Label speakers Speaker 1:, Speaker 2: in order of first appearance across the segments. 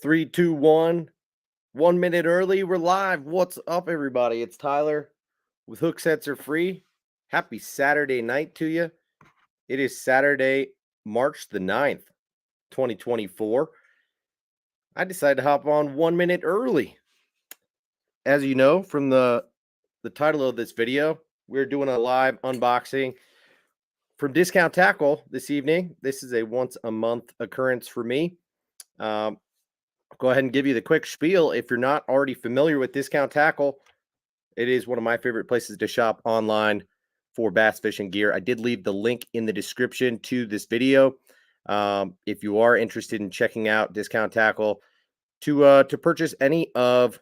Speaker 1: Three, two, one. 1 minute early. We're live. What's up, everybody? It's Tyler with Hook Sets Are Free. Happy Saturday night to you. It is Saturday, March the 9th, 2024. I decided to hop on 1 minute early. As you know from the title of this video, we're doing a live unboxing from Discount Tackle this evening. This is a once a month occurrence for me. Go ahead and give you the quick spiel. If you're not already familiar with Discount Tackle, it is one of my favorite places to shop online for bass fishing gear. I did leave the link in the description to this video. If you are interested in checking out Discount Tackle to purchase any of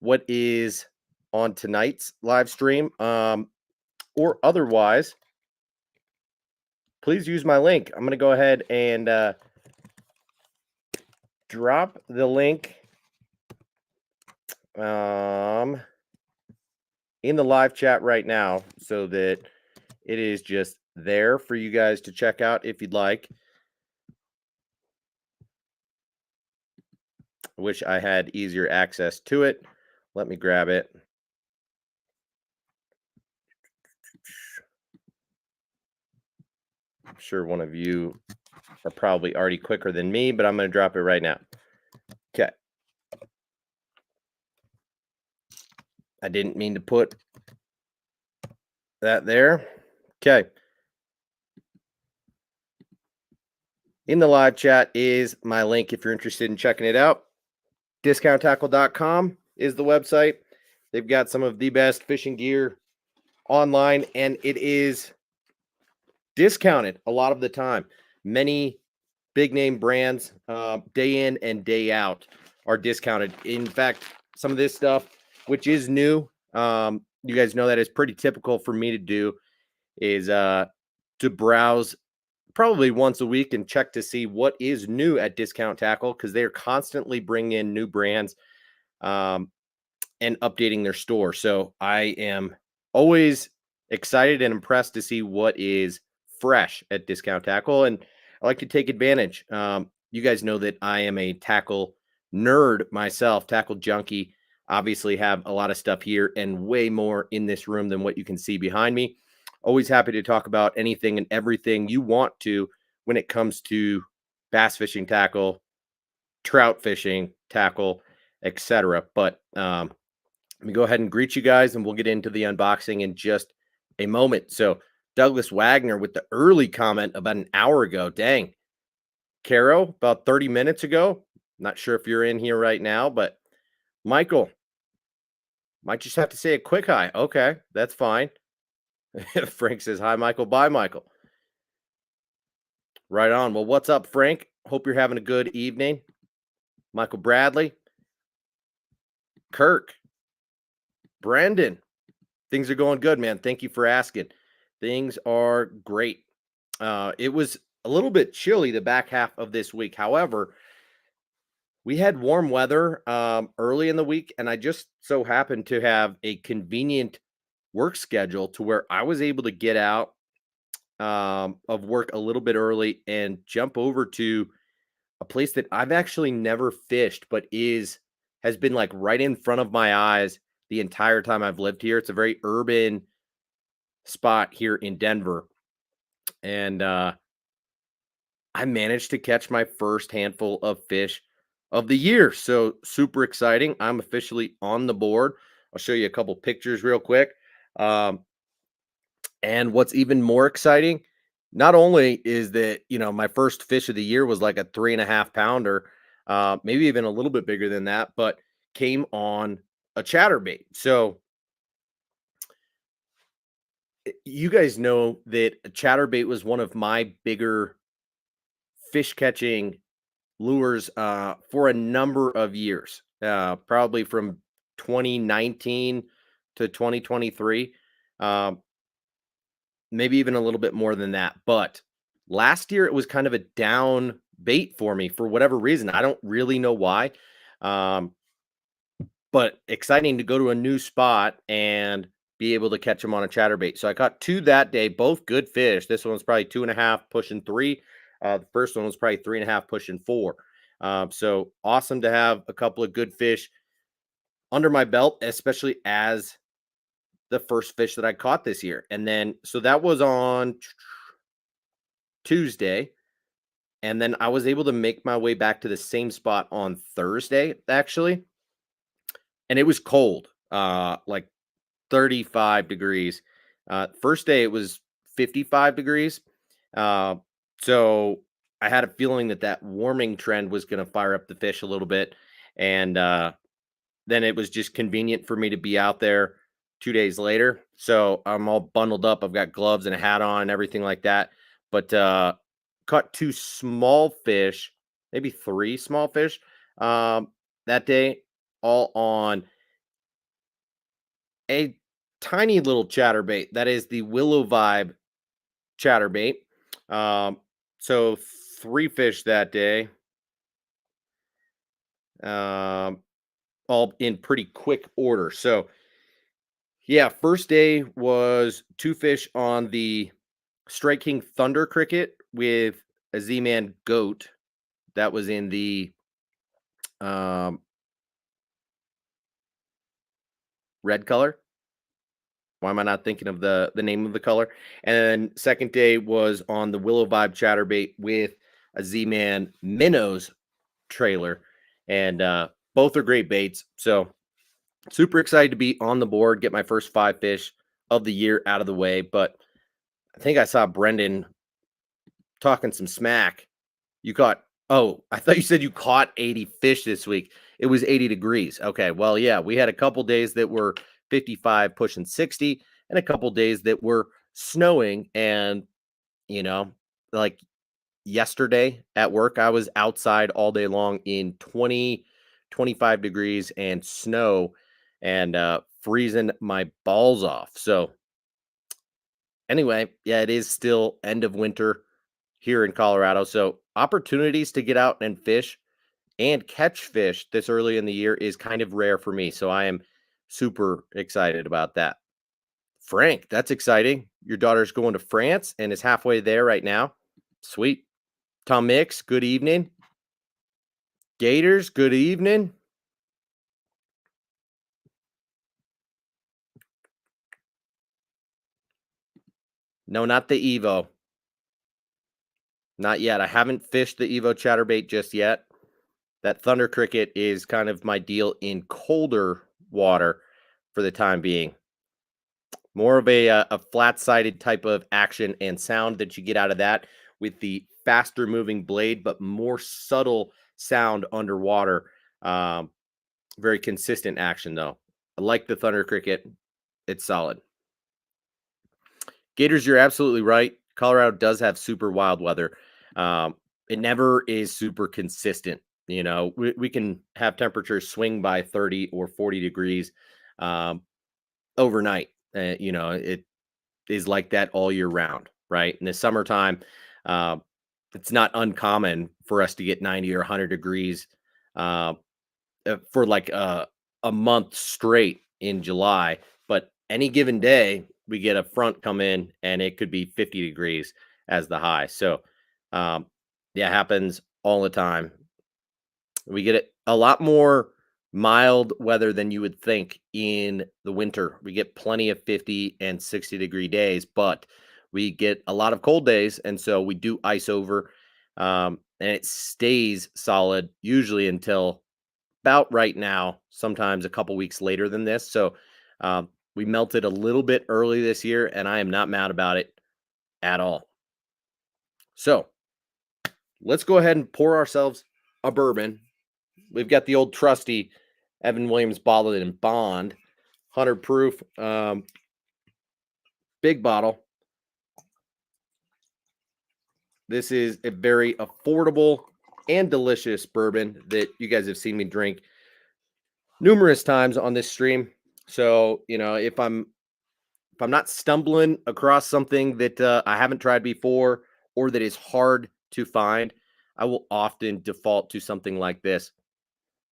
Speaker 1: what is on tonight's live stream or otherwise, please use my link. I'm going to go ahead and drop the link in the live chat right now so that it is just there for you guys to check out if you'd like. I wish I had easier access to it. Let me grab it. I'm sure one of you are probably already quicker than me, but I'm going to drop it right now. Okay. I didn't mean to put that there. Okay. In the live chat is my link if you're interested in checking it out. DiscountTackle.com is the website. They've got some of the best fishing gear online, and it is discounted a lot of the time. Many big name brands, day in and day out, are discounted. In fact, some of this stuff, which is new, you guys know that is pretty typical for me to do, is to browse probably once a week and check to see what is new at Discount Tackle, because they're constantly bringing in new brands and updating their store. So I am always excited and impressed to see what is fresh at Discount Tackle, and I like to take advantage. You guys know that I am a tackle nerd myself, tackle junkie. Obviously have a lot of stuff here and way more in this room than what you can see behind me. Always happy to talk about anything and everything you want to when it comes to bass fishing tackle, trout fishing tackle, etc. But let me go ahead and greet you guys, and we'll get into the unboxing in just a moment. So Douglas Wagner with the early comment about an hour ago. Dang. Caro, about 30 minutes ago. Not sure if you're in here right now, but Michael, might just have to say a quick hi. Okay, that's fine. Frank says, hi, Michael. Bye, Michael. Right on. Well, what's up, Frank? Hope you're having a good evening. Michael Bradley. Kirk. Brendan. Things are going good, man. Thank you for asking. Things are great. It was a little bit chilly the back half of this week. However, we had warm weather early in the week, and I just so happened to have a convenient work schedule to where I was able to get out of work a little bit early and jump over to a place that I've actually never fished, but has been like right in front of my eyes the entire time I've lived here. It's a very urban spot here in Denver, and I managed to catch my first handful of fish of the year. So super exciting. I'm officially on the board. I'll show you a couple pictures real quick. And what's even more exciting, not only is that, my first fish of the year was like a 3.5 pounder, maybe even a little bit bigger than that, but came on a chatterbait. So you guys know that a chatterbait was one of my bigger fish catching lures for a number of years, probably from 2019 to 2023, maybe even a little bit more than that. But last year it was kind of a down bait for me for whatever reason. I don't really know why, but exciting to go to a new spot and be able to catch them on a chatterbait. So I caught 2 that day, both good fish. This one was probably 2.5 pushing 3. The first one was probably 3.5 pushing 4. So awesome to have a couple of good fish under my belt, especially as the first fish that I caught this year. And then, so that was on Tuesday. And then I was able to make my way back to the same spot on Thursday, actually. And it was cold, like 35 degrees. First day, it was 55 degrees. So I had a feeling that that warming trend was going to fire up the fish a little bit. And then it was just convenient for me to be out there 2 days later. So I'm all bundled up. I've got gloves and a hat on and everything like that. But caught two small fish, maybe three small fish that day, all on a tiny little chatterbait. That is the Willow Vibe chatterbait. So three fish that day, all in pretty quick order. So yeah, first day was two fish on the Strike King Thunder Cricket with a Z-Man Goat. That was in the red color. Why am I not thinking of the name of the color? And then second day was on the Willow Vibe chatterbait with a Z-Man Minnows trailer. And both are great baits. So super excited to be on the board, get my first five fish of the year out of the way. But I think I saw Brendan talking some smack. You caught, oh, I thought you said you caught 80 fish this week. It was 80 degrees. Okay. Well, yeah, we had a couple days that were 55 pushing 60 and a couple days that were snowing. And, you know, like yesterday at work, I was outside all day long in 20, 25 degrees and snow and freezing my balls off. So anyway, yeah, it is still end of winter here in Colorado. So opportunities to get out and fish and catch fish this early in the year is kind of rare for me. So I am super excited about that. Frank, that's exciting. Your daughter's going to France and is halfway there right now. Sweet. Tom Mix, good evening. Gators, good evening. No, not the Evo. Not yet. I haven't fished the Evo chatterbait just yet. That Thunder Cricket is kind of my deal in colder water for the time being. More of a flat-sided type of action and sound that you get out of that with the faster moving blade, but more subtle sound underwater. Very consistent action, though. I like the Thunder Cricket. It's solid. Gators, you're absolutely right. Colorado does have super wild weather. It never is super consistent. You know, we can have temperatures swing by 30 or 40 degrees overnight. You know, it is like that all year round, right? In the summertime, it's not uncommon for us to get 90 or 100 degrees for like a month straight in July. But any given day, we get a front come in and it could be 50 degrees as the high. So, yeah, it happens all the time. We get a lot more mild weather than you would think in the winter. We get plenty of 50 and 60-degree days, but we get a lot of cold days. And so we do ice over, and it stays solid usually until about right now, sometimes a couple weeks later than this. So we melted a little bit early this year, and I am not mad about it at all. So let's go ahead and pour ourselves a bourbon. We've got the old trusty Evan Williams bottled in bond, 100 proof, big bottle. This is a very affordable and delicious bourbon that you guys have seen me drink numerous times on this stream. So, you know, if I'm not stumbling across something that I haven't tried before or that is hard to find, I will often default to something like this.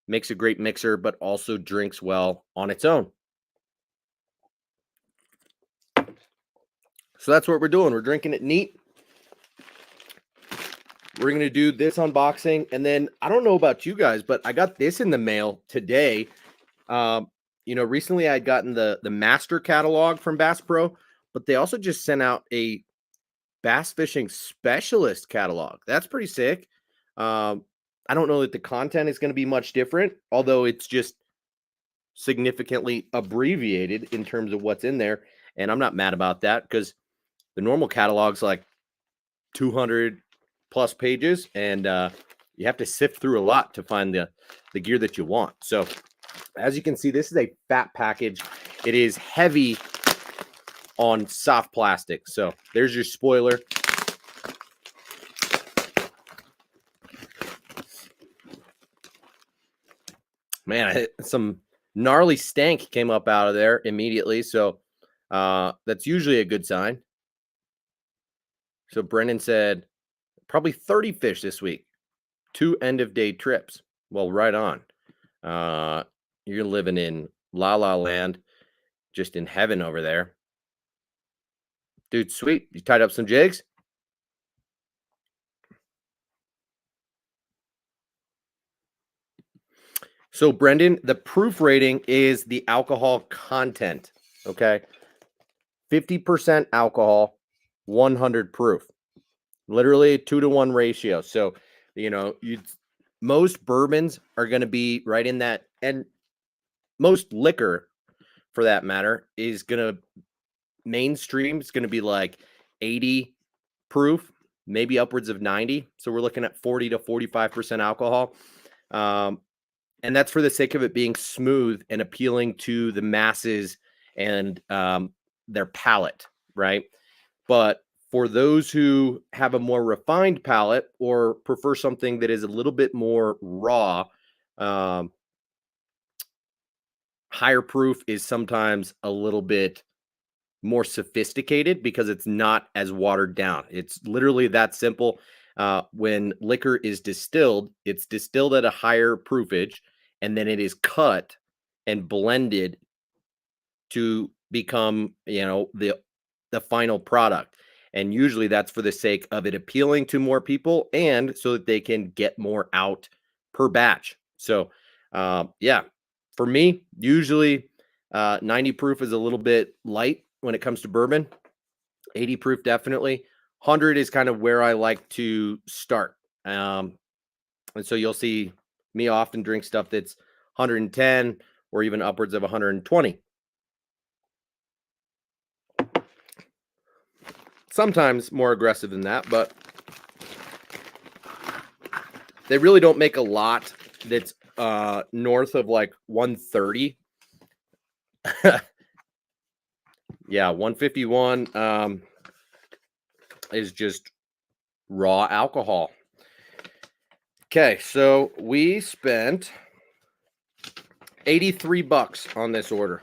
Speaker 1: Makes a great mixer, but also drinks well on its own. So that's what we're doing. We're drinking it neat. we're going to do this unboxing. And then I don't know about you guys, but I got this in the mail today. Recently I had gotten the master catalog from Bass Pro, but they also just sent out a bass fishing specialist catalog. That's pretty sick. I don't know that the content is going to be much different, although it's just significantly abbreviated in terms of what's in there. And I'm not mad about that because the normal catalog's like 200 plus pages, and you have to sift through a lot to find the gear that you want. So as you can see, this is a fat package. It is heavy on soft plastic. So there's your spoiler. Man, some gnarly stank came up out of there immediately. So that's usually a good sign. So Brendan said probably 30 fish this week, 2 end of day trips. Well, right on. You're living in La La Land, just in heaven over there. Dude, sweet. You tied up some jigs? So, Brendan, the proof rating is the alcohol content, okay? 50% alcohol, 100 proof. Literally a 2-to-1 ratio. So, most bourbons are going to be right in that, and most liquor, for that matter, is going to mainstream. It's going to be like 80 proof, maybe upwards of 90. So we're looking at 40 to 45% alcohol. And that's for the sake of it being smooth and appealing to the masses and their palate, right? But for those who have a more refined palate or prefer something that is a little bit more raw, higher proof is sometimes a little bit more sophisticated because it's not as watered down. It's literally that simple. When liquor is distilled, it's distilled at a higher proofage, and then it is cut and blended to become, the final product. And usually that's for the sake of it appealing to more people and so that they can get more out per batch. So, for me, usually 90 proof is a little bit light when it comes to bourbon. 80 proof, definitely. 100 is kind of where I like to start. And so you'll see me often drink stuff that's 110 or even upwards of 120. Sometimes more aggressive than that, but they really don't make a lot that's north of like 130. Yeah, 151 is just raw alcohol. Okay, so we spent $83 on this order.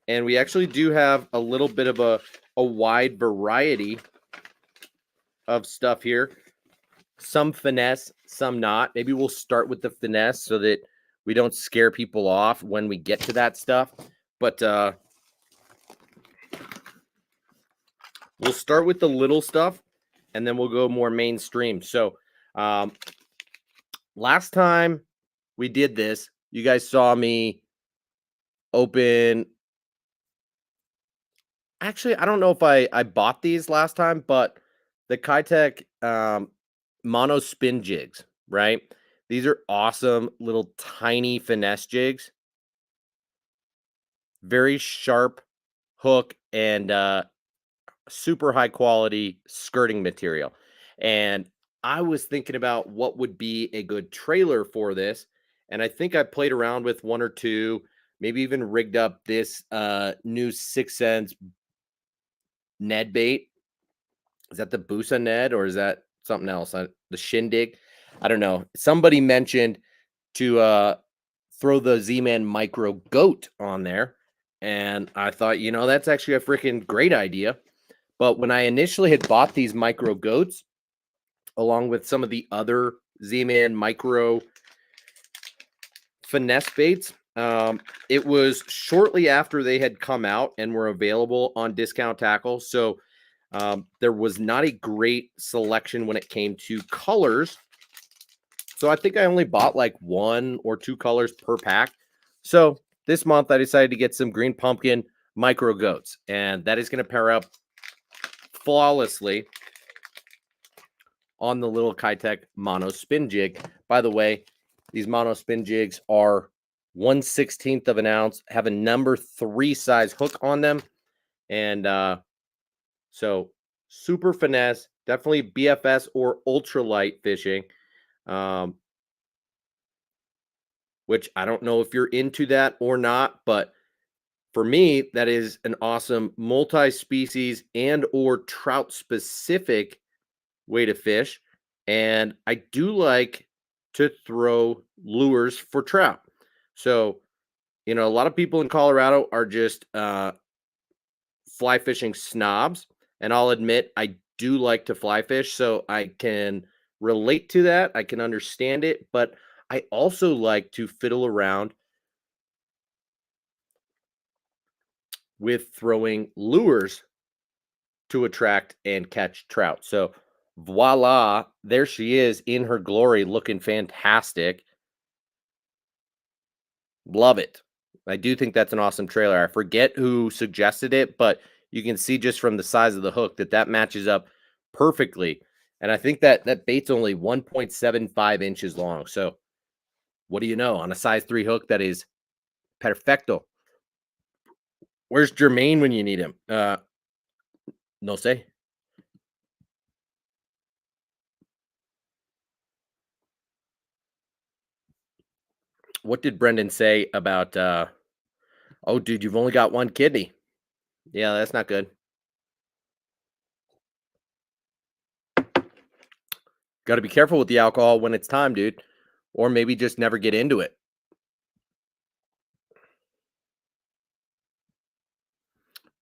Speaker 1: And we actually do have a little bit of a wide variety of stuff here. Some Finesse, some not. Maybe we'll start with the Finesse so that we don't scare people off when we get to that stuff. But we'll start with the little stuff, and then we'll go more mainstream. So last time we did this, you guys saw me open. Actually, I don't know if I bought these last time, but the Kitech mono spin jigs, right? These are awesome little tiny Finesse jigs. Very sharp hook and super high quality skirting material. And I was thinking about what would be a good trailer for this. And I think I played around with one or two, maybe even rigged up this new 6 cents Ned bait. Is that the Busa Ned or is that something else? The Shindig? I don't know. Somebody mentioned to throw the Z-Man Micro Goat on there. And I thought, that's actually a freaking great idea. But when I initially had bought these Micro Goats, along with some of the other Z-Man Micro Finesse baits, it was shortly after they had come out and were available on Discount Tackle. So There was not a great selection when it came to colors. So I think I only bought like 1 or 2 colors per pack. So this month I decided to get some green pumpkin micro goats, and that is going to pair up flawlessly on the little Kitech mono spin jig. By the way, these mono spin jigs are 1/16 of an ounce, have a number 3 size hook on them. And so super finesse, definitely BFS or ultralight fishing. Which I don't know if you're into that or not, but for me, that is an awesome multi-species and or trout specific way to fish. And I do like to throw lures for trout. So, a lot of people in Colorado are just fly fishing snobs. And I'll admit, I do like to fly fish. So I can relate to that. I can understand it. But I also like to fiddle around with throwing lures to attract and catch trout. So voila, there she is in her glory, looking fantastic. Love it. I do think that's an awesome trailer. I forget who suggested it, but you can see just from the size of the hook that matches up perfectly. And I think that bait's only 1.75 inches long. So what do you know? On a size 3 hook, that is perfecto. Where's Jermaine when you need him? No say. What did Brendan say about oh dude, you've only got 1 kidney. Yeah, that's not good. Got to be careful with the alcohol when it's time, dude. Or maybe just never get into it.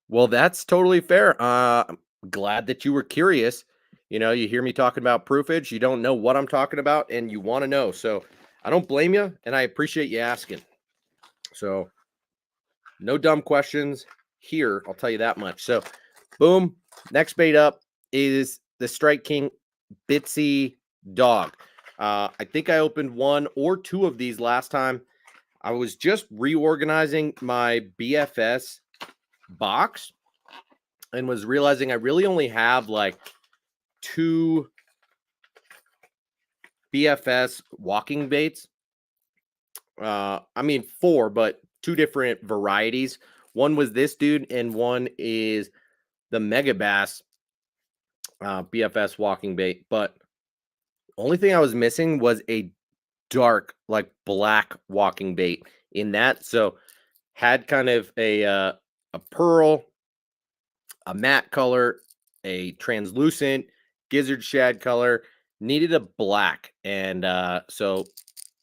Speaker 1: Well, that's totally fair. I'm glad that you were curious. You hear me talking about proofage, you don't know what I'm talking about, and you want to know. So I don't blame you, and I appreciate you asking. So no dumb questions here, I'll tell you that much. So boom, next bait up is the Strike King Bitsy Dog. I think I opened 1 or 2 of these last time. I was just reorganizing my BFS box and was realizing I really only have like 2 BFS walking baits. I mean 4, but 2 different varieties. One was this dude, and one is the Mega Bass BFS walking bait. But only thing I was missing was a dark, like black walking bait in that. So had kind of a pearl, a matte color, a translucent gizzard shad color, needed a black. And so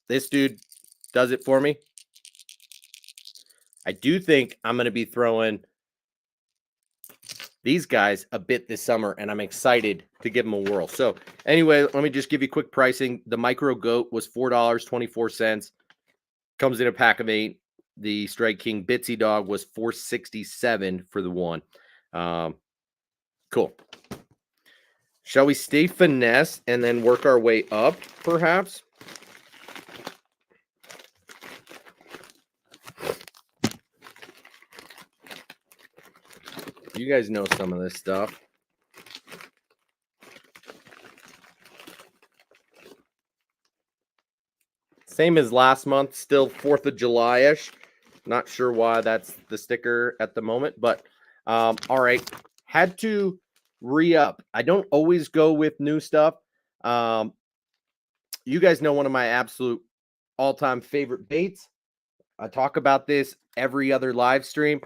Speaker 1: this dude does it for me. I do think I'm going to be throwing these guys a bit this summer, and I'm excited to give them a whirl. So anyway, let me just give you quick pricing. The micro goat was $4.24. Comes in a pack of 8. The Strike King Bitsy Dog was $4.67 for the one. Cool. Shall we stay finesse and then work our way up, perhaps? You guys know some of this stuff. Same as last month, still 4th of July-ish. Not sure why that's the sticker at the moment, but all right. Had to re-up. I don't always go with new stuff. You guys know one of my absolute all-time favorite baits. I talk about this every other live stream.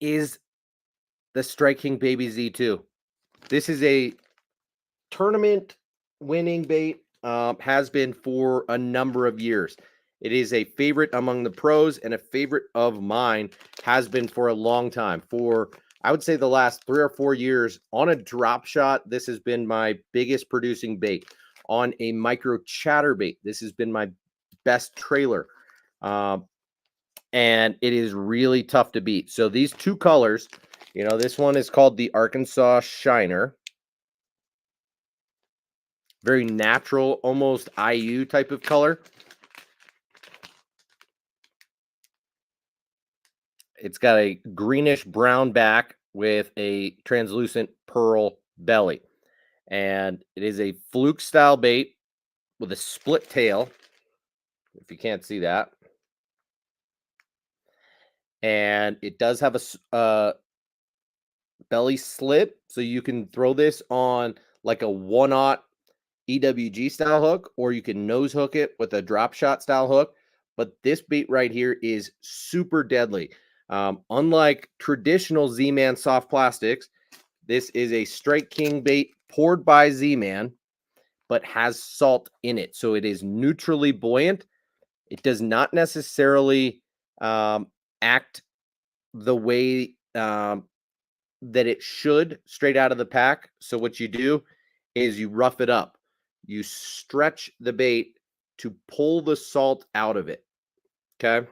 Speaker 1: Is the Strike King Baby Z2. This is a tournament winning bait, has been for a number of years. It is a favorite among the pros and a favorite of mine, has been for a long time. For, I would say, the last 3 or 4 years on a drop shot, this has been my biggest producing bait. On a micro chatterbait, this has been my best trailer. and it is really tough to beat. So these two colors, this one is called the Arkansas Shiner. Very natural, almost IU type of color. It's got a greenish brown back with a translucent pearl belly. And it is a fluke style bait with a split tail, if you can't see that. And it does have a belly slit, so you can throw this on like a 1/0 EWG style hook, or you can nose hook it with a drop shot style hook. But this bait right here is super deadly. Unlike traditional Z-Man soft plastics, this is a Strike King bait poured by Z-Man, but has salt in it. So it is neutrally buoyant. It does not necessarily act the way that it should straight out of the pack. So what you do is you rough it up. You stretch the bait to pull the salt out of it. Okay.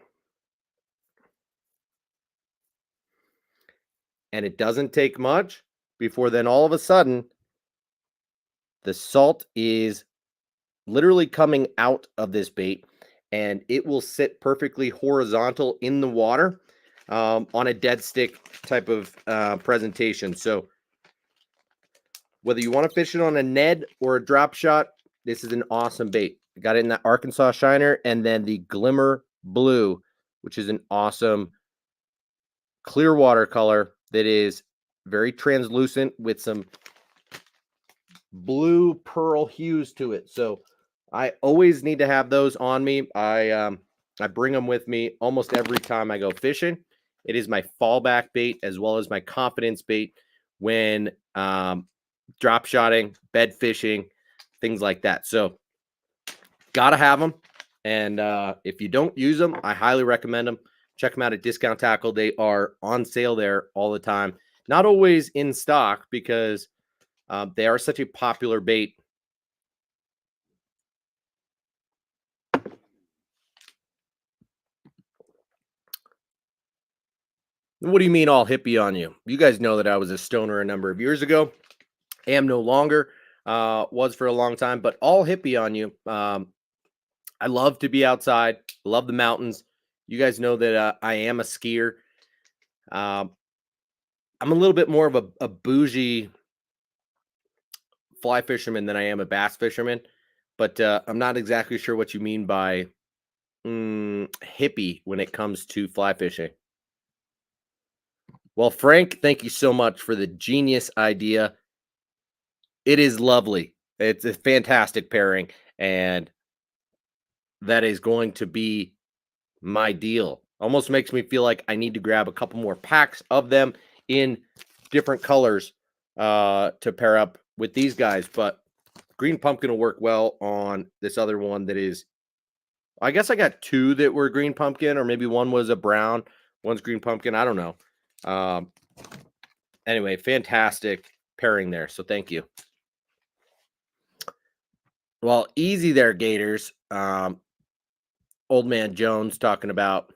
Speaker 1: And it doesn't take much before then all of a sudden the salt is literally coming out of this bait, and it will sit perfectly horizontal in the water on a dead stick type of presentation. So whether you want to fish it on a Ned or a drop shot, this is an awesome bait. I got it in that Arkansas Shiner, and then the Glimmer Blue, which is an awesome clear water color that is very translucent with some blue pearl hues to it. So I always need to have those on me. I bring them with me almost every time I go fishing. It is my fallback bait as well as my confidence bait when drop shotting, bed fishing, things like that. So gotta have them. And if you don't use them, I highly recommend them. Check them out at Discount Tackle. They are on sale there all the time. Not always in stock because they are such a popular bait. What do you mean all hippie on you? You guys know that I was a stoner a number of years ago. Am no longer. Was for a long time, but all hippie on you. I love to be outside. Love the mountains. You guys know that I am a skier. I'm a little bit more of a bougie fly fisherman than I am a bass fisherman, but I'm not exactly sure what you mean by hippie when it comes to fly fishing. Well, Frank, thank you so much for the genius idea. It is lovely. It's a fantastic pairing, and that is going to be my deal. Almost makes me feel like I need to grab a couple more packs of them in different colors to pair up with these guys. But green pumpkin will work well on this other one that is, I guess I got two that were green pumpkin, or maybe one was a brown, one's green pumpkin. I don't know. Anyway, fantastic pairing there. So thank you. Well, easy there, Gators. Old man Jones talking about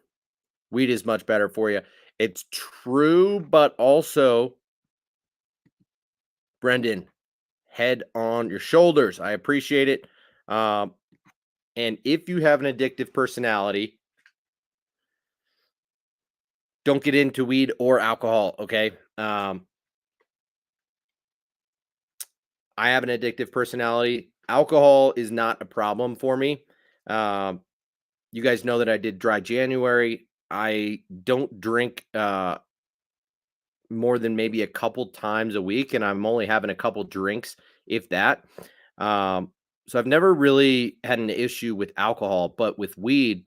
Speaker 1: weed is much better for you. It's true, but also, Brendan, head on your shoulders. I appreciate it. And if you have an addictive personality, don't get into weed or alcohol, okay? I have an addictive personality. Alcohol is not a problem for me. You guys know that I did dry January. I don't drink more than maybe a couple times a week, and I'm only having a couple drinks, if that. So I've never really had an issue with alcohol, but with weed,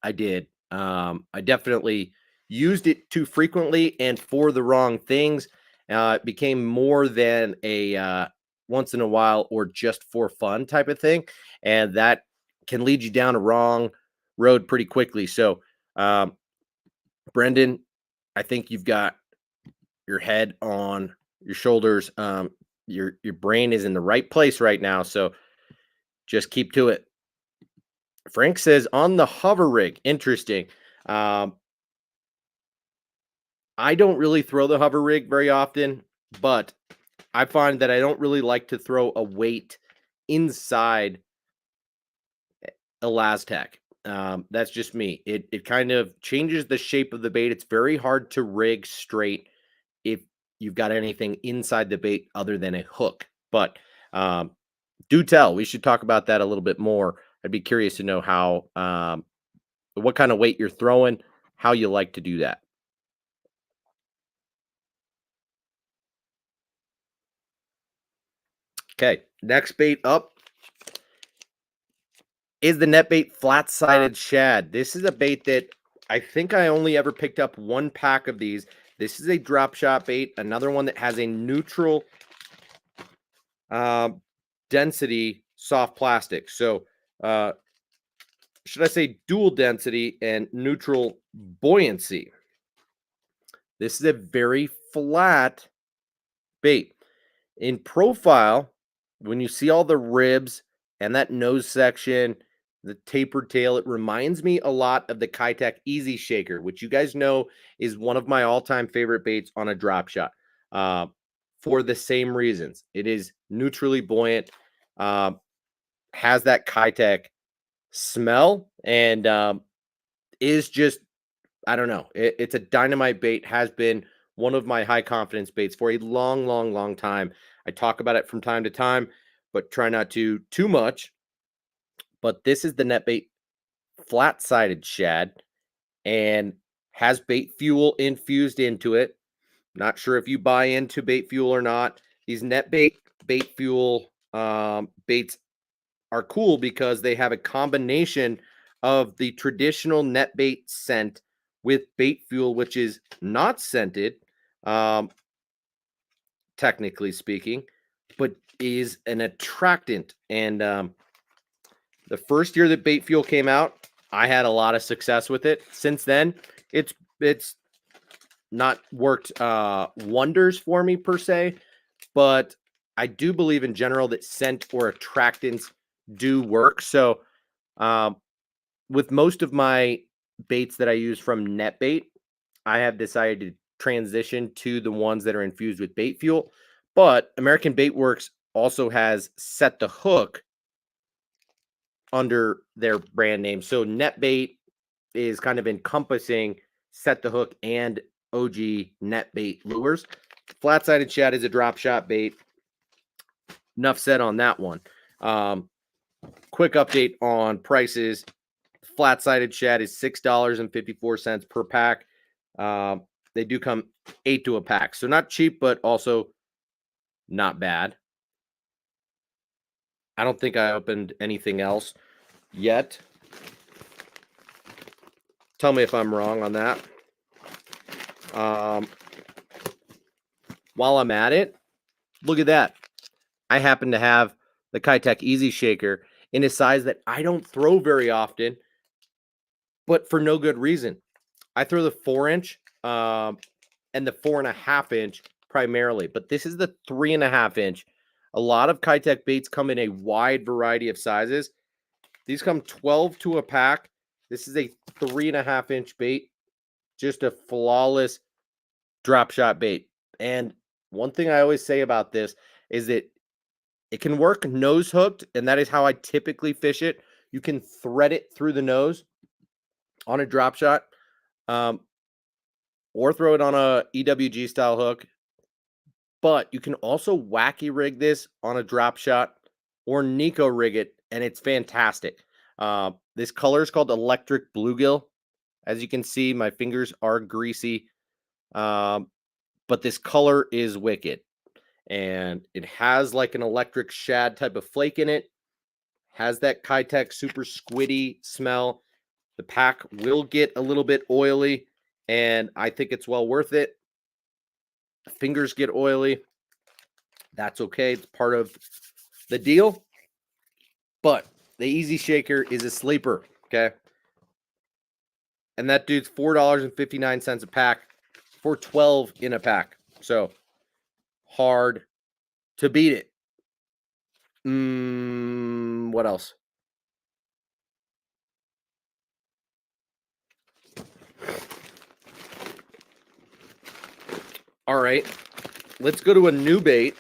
Speaker 1: I did. I definitely used it too frequently and for the wrong things. It became more than a once in a while or just for fun type of thing, and that can lead you down a wrong road pretty quickly. So, Brendan, I think you've got your head on your shoulders. Your brain is in the right place right now, so just keep to it. Frank says on the hover rig, interesting. Um, I don't really throw the hover rig very often, but I find that I don't really like to throw a weight inside a Lastec. That's just me. It kind of changes the shape of the bait. It's very hard to rig straight if you've got anything inside the bait other than a hook. But um, do tell. We should talk about that a little bit more. I'd be curious to know how what kind of weight you're throwing, how you like to do that. Okay, next bait up is the net bait flat-sided shad. This is a bait that I think I only ever picked up one pack of these. This is a drop shot bait, another one that has a neutral uh, density soft plastic. So, should I say dual density and neutral buoyancy? This is a very flat bait. In profile, when you see all the ribs and that nose section, the tapered tail, it reminds me a lot of the Kitech Easy Shaker, which you guys know is one of my all-time favorite baits on a drop shot. Uh, for the same reasons, it is neutrally buoyant, uh, has that Kitech smell, and is just I don't know. It's a dynamite bait. Has been one of my high confidence baits for a long, long, long time. I talk about it from time to time, but try not to too much. But this is the net bait flat sided shad and has bait fuel infused into it. Not sure if you buy into bait fuel or not. These net bait fuel baits are cool because they have a combination of the traditional net bait scent with bait fuel, which is not scented, um, technically speaking, but is an attractant. And the first year that bait fuel came out, I had a lot of success with it. Since then, it's not worked wonders for me per se, but I do believe in general that scent or attractants do work. So um, with most of my baits that I use from NetBait, I have decided to transition to the ones that are infused with bait fuel. But American Bait Works also has Set the Hook under their brand name. So NetBait is kind of encompassing Set the Hook and OG NetBait lures. Flat-sided shad is a drop shot bait. Enough said on that one. Quick update on prices. Flat-sided shad is $6.54 per pack. They do come 8 to a pack. So not cheap, but also not bad. I don't think I opened anything else yet. Tell me if I'm wrong on that. While I'm at it, look at that. I happen to have the Kitech Easy Shaker in a size that I don't throw very often, but for no good reason. I throw the 4-inch and the 4.5-inch primarily, but this is the 3.5-inch. A lot of Kitech baits come in a wide variety of sizes. These come 12 to a pack. This is a 3.5-inch bait, just a flawless drop shot bait. And one thing I always say about this is that it can work nose hooked, and that is how I typically fish it. You can thread it through the nose on a drop shot, or throw it on a EWG style hook. But you can also wacky rig this on a drop shot or Nico rig it, and it's fantastic. This color is called Electric Bluegill. As you can see, my fingers are greasy, but this color is wicked. And it has like an electric shad type of flake in it. Has that Kitech super squiddy smell. The pack will get a little bit oily, and I think it's well worth it. Fingers get oily. That's okay. It's part of the deal. But the Easy Shaker is a sleeper, okay? And that dude's $4.59 a pack for 12 in a pack. So hard to beat it. What else? All right, let's go to a new bait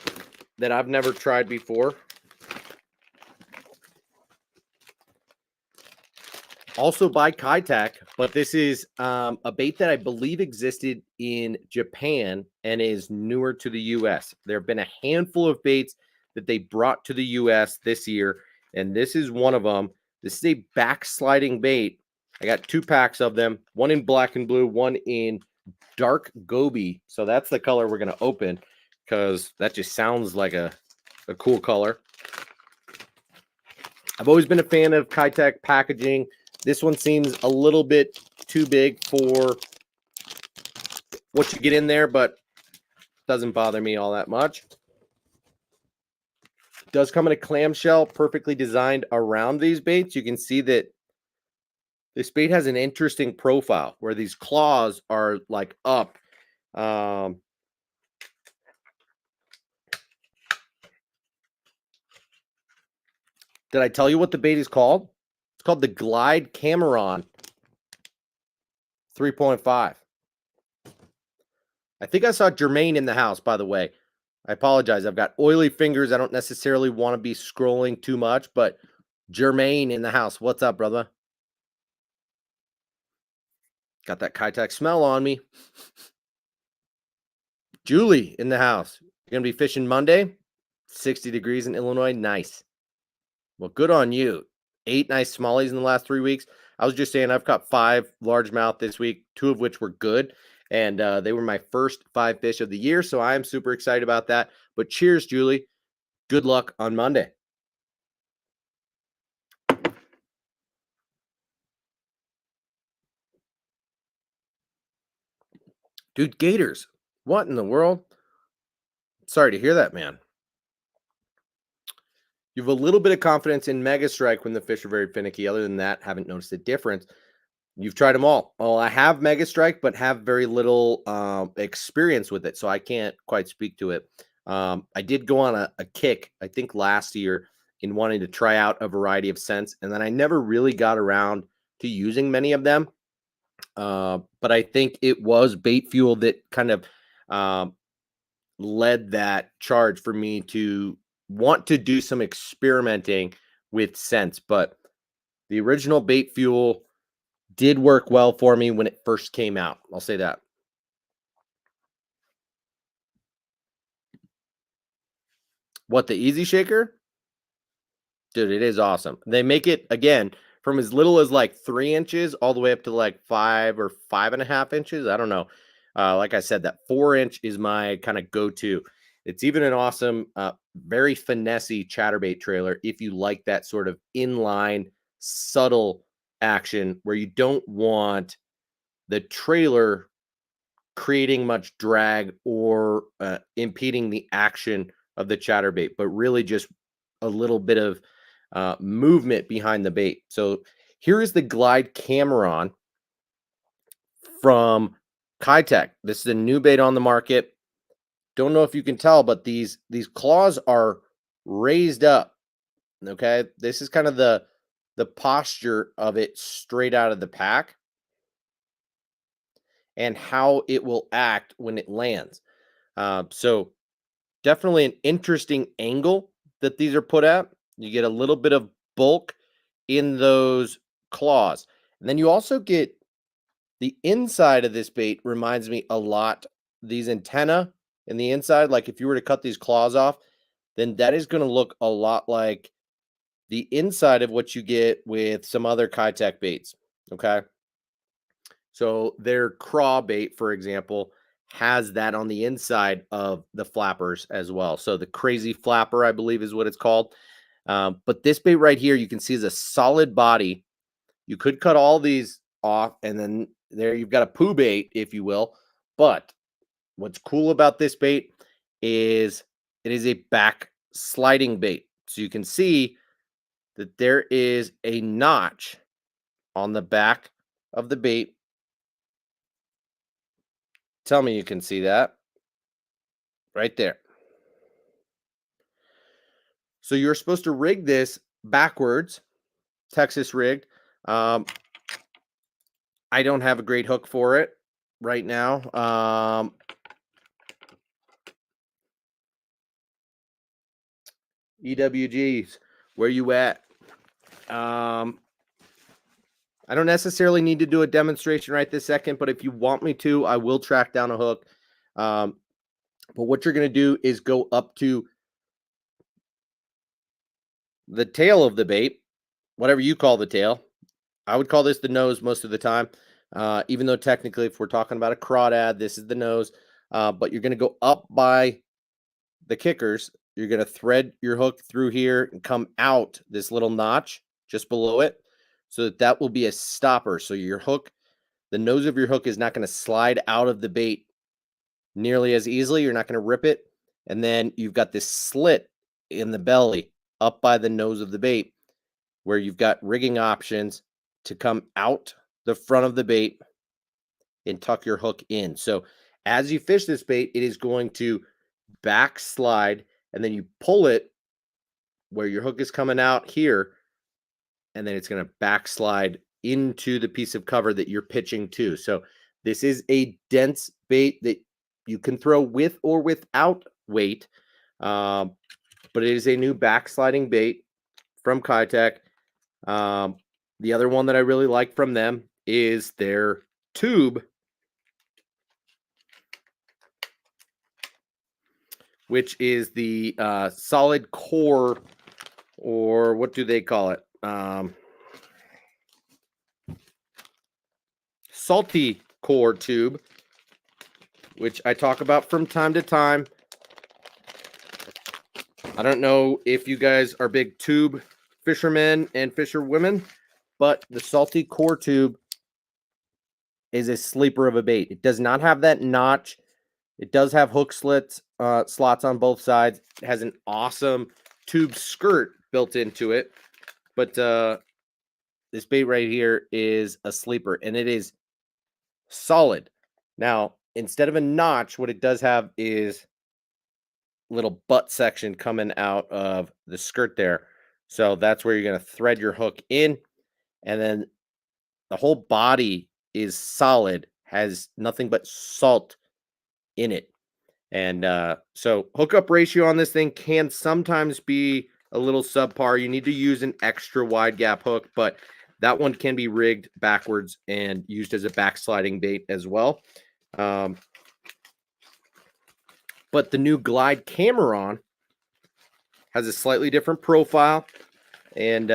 Speaker 1: that I've never tried before. Also by Kitech, but this is a bait that I believe existed in Japan and is newer to the U.S. There have been a handful of baits that they brought to the U.S. this year, and this is one of them. This is a backsliding bait. I got 2 packs of them, one in black and blue, one in dark goby. So that's the color we're going to open because that just sounds like a cool color. I've always been a fan of Kitech packaging. This one seems a little bit too big for what you get in there, but doesn't bother me all that much. It does come in a clamshell, perfectly designed around these baits. You can see that this bait has an interesting profile where these claws are like up. Did I tell you what the bait is called? It's called the Glide Cameron 3.5. I think I saw Jermaine in the house, by the way. I apologize. I've got oily fingers. I don't necessarily want to be scrolling too much, but Jermaine in the house. What's up, brother? Got that Kitech smell on me. Julie in the house. You're going to be fishing Monday? 60 degrees in Illinois. Nice. Well, good on you. 8 nice smallies in the last 3 weeks. I was just saying I've caught 5 largemouth this week, 2 of which were good. And they were my first 5 fish of the year. So I am super excited about that. But cheers, Julie. Good luck on Monday. Dude, gators. What in the world? Sorry to hear that, man. You have a little bit of confidence in Mega Strike when the fish are very finicky. Other than that, haven't noticed a difference. You've tried them all. Well, I have Mega Strike, but have very little experience with it, so I can't quite speak to it. I did go on a kick, I think last year, in wanting to try out a variety of scents, and then I never really got around to using many of them. But I think it was bait fuel that kind of led that charge for me to want to do some experimenting with scents. But the original bait fuel did work well for me when it first came out. I'll say that. What, the Easy Shaker? Dude, it is awesome. They make it, again, from as little as like 3 inches all the way up to like 5 or 5.5 inches. I don't know. Like I said, that 4-inch is my kind of go-to. It's even an awesome, very finessey chatterbait trailer if you like that sort of inline, subtle action where you don't want the trailer creating much drag or impeding the action of the chatterbait, but really just a little bit of movement behind the bait. So here is the Glide Cameron from Kitech. This is a new bait on the market. Don't know if you can tell, but these claws are raised up. Okay, this is kind of the posture of it straight out of the pack and how it will act when it lands. So definitely an interesting angle that these are put at. You get a little bit of bulk in those claws. And then you also get the inside of this bait reminds me a lot. These antenna in the inside, like if you were to cut these claws off, then that is going to look a lot like the inside of what you get with some other Kitech baits. Okay. So their craw bait, for example, has that on the inside of the flappers as well. So the crazy flapper, I believe, is what it's called. But this bait right here, you can see is a solid body. You could cut all these off, and then there you've got a poo bait, if you will. But what's cool about this bait is it is a back sliding bait. So you can see that there is a notch on the back of the bait. Tell me you can see that right there. So you're supposed to rig this backwards, Texas rigged. I don't have a great hook for it right now. EWGs, where you at? I don't necessarily need to do a demonstration right this second, but if you want me to, I will track down a hook. But what you're going to do is go up to the tail of the bait, whatever you call the tail. I would call this the nose most of the time, even though technically if we're talking about a crawdad, this is the nose. But you're going to go up by the kickers. You're going to thread your hook through here and come out this little notch just below it, so that will be a stopper. So your hook, the nose of your hook is not going to slide out of the bait nearly as easily. You're not going to rip it. And then you've got this slit in the belly up by the nose of the bait where you've got rigging options to come out the front of the bait and tuck your hook in. So as you fish this bait, it is going to backslide, and then you pull it where your hook is coming out here, and then it's going to backslide into the piece of cover that you're pitching to. So this is a dense bait that you can throw with or without weight, but it is a new backsliding bait from Kitech. The other one that I really like from them is their tube, which is the solid core, or what do they call it? Salty core tube, which I talk about from time to time. I don't know if you guys are big tube fishermen and fisherwomen, but the salty core tube is a sleeper of a bait. It does not have that notch. It does have hook slots on both sides. It has an awesome tube skirt built into it. But this bait right here is a sleeper, and it is solid. Now, instead of a notch, what it does have is a little butt section coming out of the skirt there. So that's where you're going to thread your hook in, and then the whole body is solid, has nothing but salt in it. And so hookup ratio on this thing can sometimes be a little subpar. You need to use an extra wide gap hook, but that one can be rigged backwards and used as a backsliding bait as well. But the new Glide Cameron has a slightly different profile and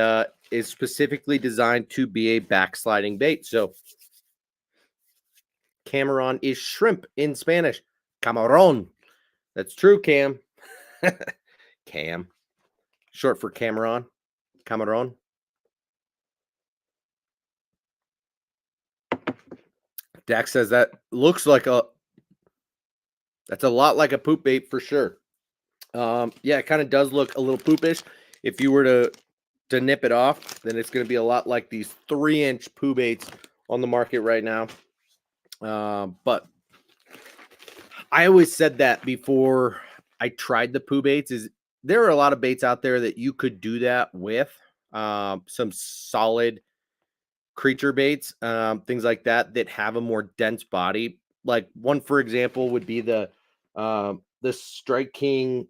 Speaker 1: is specifically designed to be a backsliding bait. So Cameron is shrimp in Spanish. Camarón. That's true, Cam. Cam. Short for Cameron. Camarón. Dax says that looks like that's a lot like a poop bait for sure. Yeah, it kind of does look a little poopish. If you were to nip it off, then it's going to be a lot like these 3-inch poo baits on the market right now. But I always said that before I tried the poo baits, is there are a lot of baits out there that you could do that with. Some solid creature baits, things like that have a more dense body. Like one, for example, would be the Strike King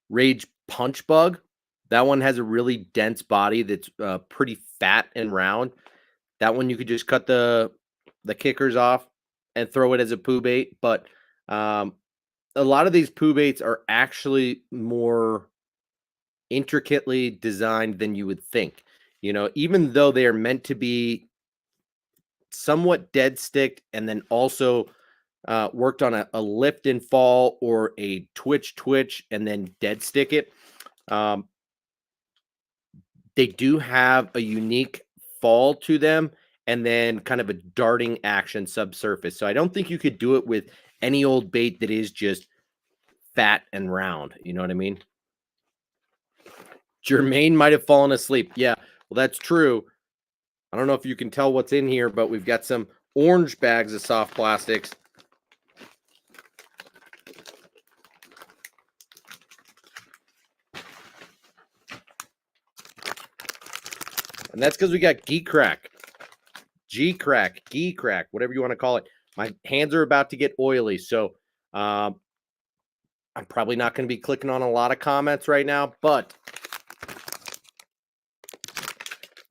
Speaker 1: Rage Punch Bug. That one has a really dense body that's pretty fat and round. That one you could just cut the kickers off and throw it as a poo bait. But a lot of these poo baits are actually more intricately designed than you would think. You know, even though they are meant to be somewhat dead sticked and then also worked on a lift and fall or a twitch and then dead stick it. They do have a unique fall to them and then kind of a darting action subsurface. So I don't think you could do it with any old bait that is just fat and round. You know what I mean? Jermaine might have fallen asleep. Yeah, well, that's true. I don't know if you can tell what's in here, but we've got some orange bags of soft plastics. And that's because we got Geecrack, Geecrack, whatever you want to call it. My hands are about to get oily. So I'm probably not going to be clicking on a lot of comments right now, but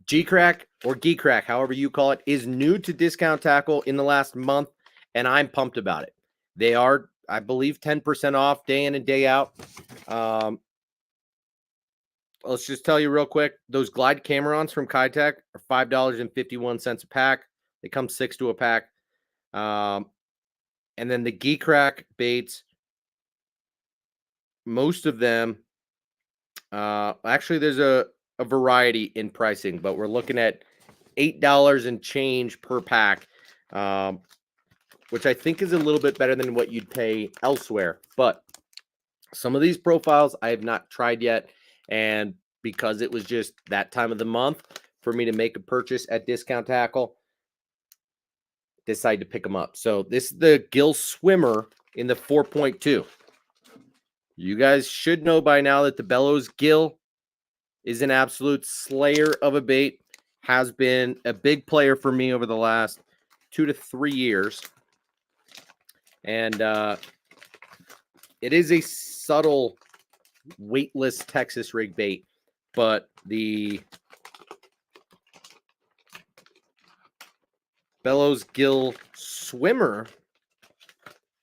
Speaker 1: Geecrack or Geecrack, however you call it, is new to Discount Tackle in the last month, and I'm pumped about it. They are, I believe, 10% off day in and day out. Let's just tell you real quick, those Glide Camerons from Kitech are $5.51 a pack. They come 6 to a pack. And then the Geecrack baits, most of them, actually there's a variety in pricing, but we're looking at $8 and change per pack, which I think is a little bit better than what you'd pay elsewhere. But some of these profiles I have not tried yet, and because it was just that time of the month for me to make a purchase at Discount Tackle, decided to pick them up. So this is the Gill Swimmer in the 4.2. You guys should know by now that the Bellows Gill is an absolute slayer of a bait. Has been a big player for me over the last 2 to 3 years. And it is a subtle weightless Texas rig bait, but the Bellows Gill Swimmer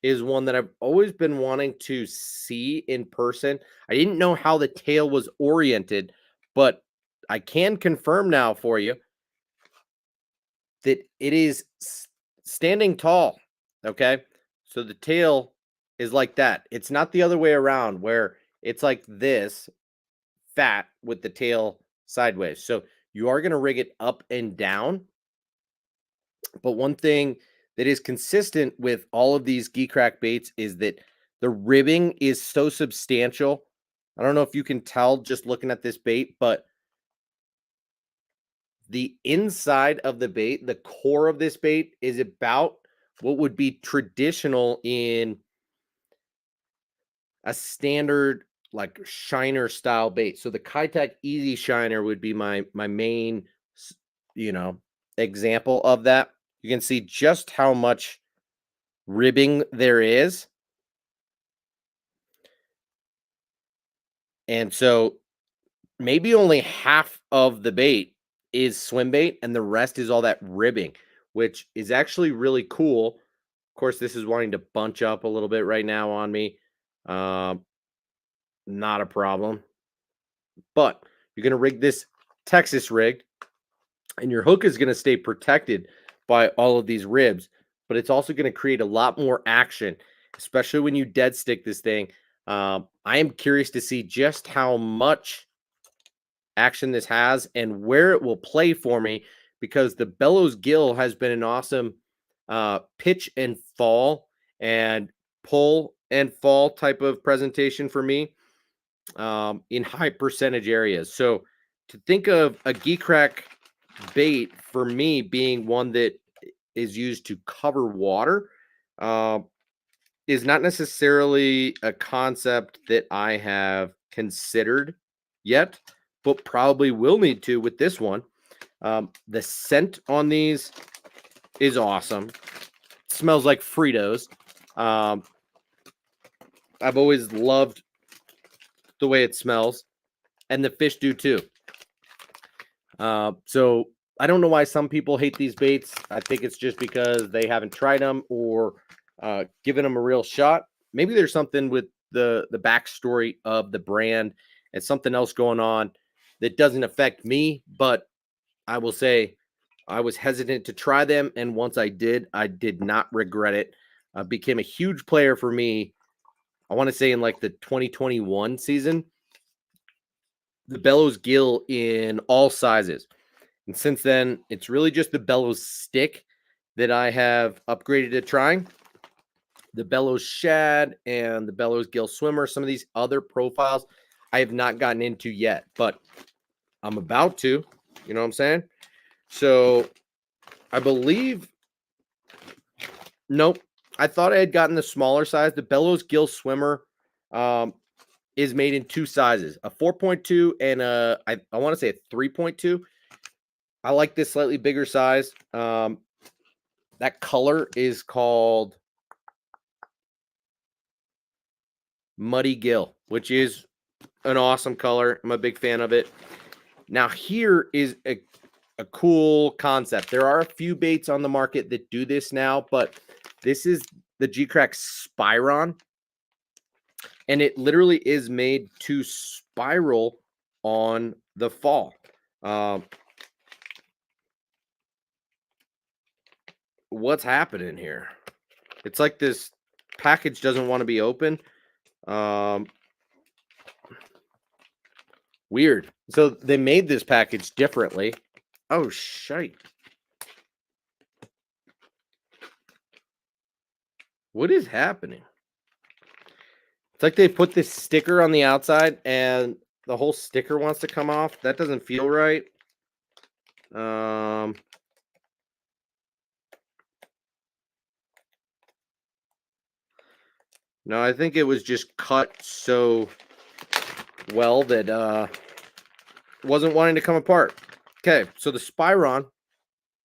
Speaker 1: is one that I've always been wanting to see in person. I didn't know how the tail was oriented, but I can confirm now for you that it is standing tall. Okay. So the tail is like that. It's not the other way around where it's like this fat with the tail sideways. So you are going to rig it up and down. But one thing that is consistent with all of these Geecrack baits is that the ribbing is so substantial. I don't know if you can tell just looking at this bait, but the inside of the bait, the core of this bait, is about what would be traditional in a standard like shiner style bait. So the Kitech Easy Shiner would be my main, example of that. You can see just how much ribbing there is. And so maybe only half of the bait is swim bait and the rest is all that ribbing, which is actually really cool. Of course, this is wanting to bunch up a little bit right now on me. Not a problem. But you're going to rig this Texas rig, and your hook is going to stay protected by all of these ribs, but it's also going to create a lot more action, especially when you dead stick this thing. I am curious to see just how much action this has and where it will play for me, because the Bellows Gill has been an awesome pitch and fall and pull and fall type of presentation for me in high percentage areas. So to think of a Geecrack bait for me being one that is used to cover water is not necessarily a concept that I have considered yet, but probably will need to with this one. The scent on these is awesome. It smells like Fritos. I've always loved the way it smells, and the fish do too. So I don't know why some people hate these baits. I think it's just because they haven't tried them or given them a real shot. Maybe there's something with the backstory of the brand and something else going on that doesn't affect me. But I will say I was hesitant to try them, and once I did not regret it. Became a huge player for me. I want to say in like the 2021 season. The Bellows Gill in all sizes. And since then, it's really just the Bellows stick that I have upgraded to trying. The Bellows Shad and the Bellows Gill Swimmer, some of these other profiles I have not gotten into yet, but I'm about to, you know what I'm saying? So I believe, nope, I thought I had gotten the smaller size. The Bellows Gill Swimmer is made in 2 sizes, a 4.2 and I want to say a 3.2. I like this slightly bigger size. That color is called Muddy Gill, which is an awesome color. I'm a big fan of it. Now, here is a cool concept. There are a few baits on the market that do this now, but this is the Geecrack Spiron, and it literally is made to spiral on the fall. What's happening here? It's like this package doesn't want to be open. Weird. So they made this package differently. Oh, shite. What is happening? It's like they put this sticker on the outside and the whole sticker wants to come off. That doesn't feel right. No, I think it was just cut so well that wasn't wanting to come apart. Okay, so the Spiron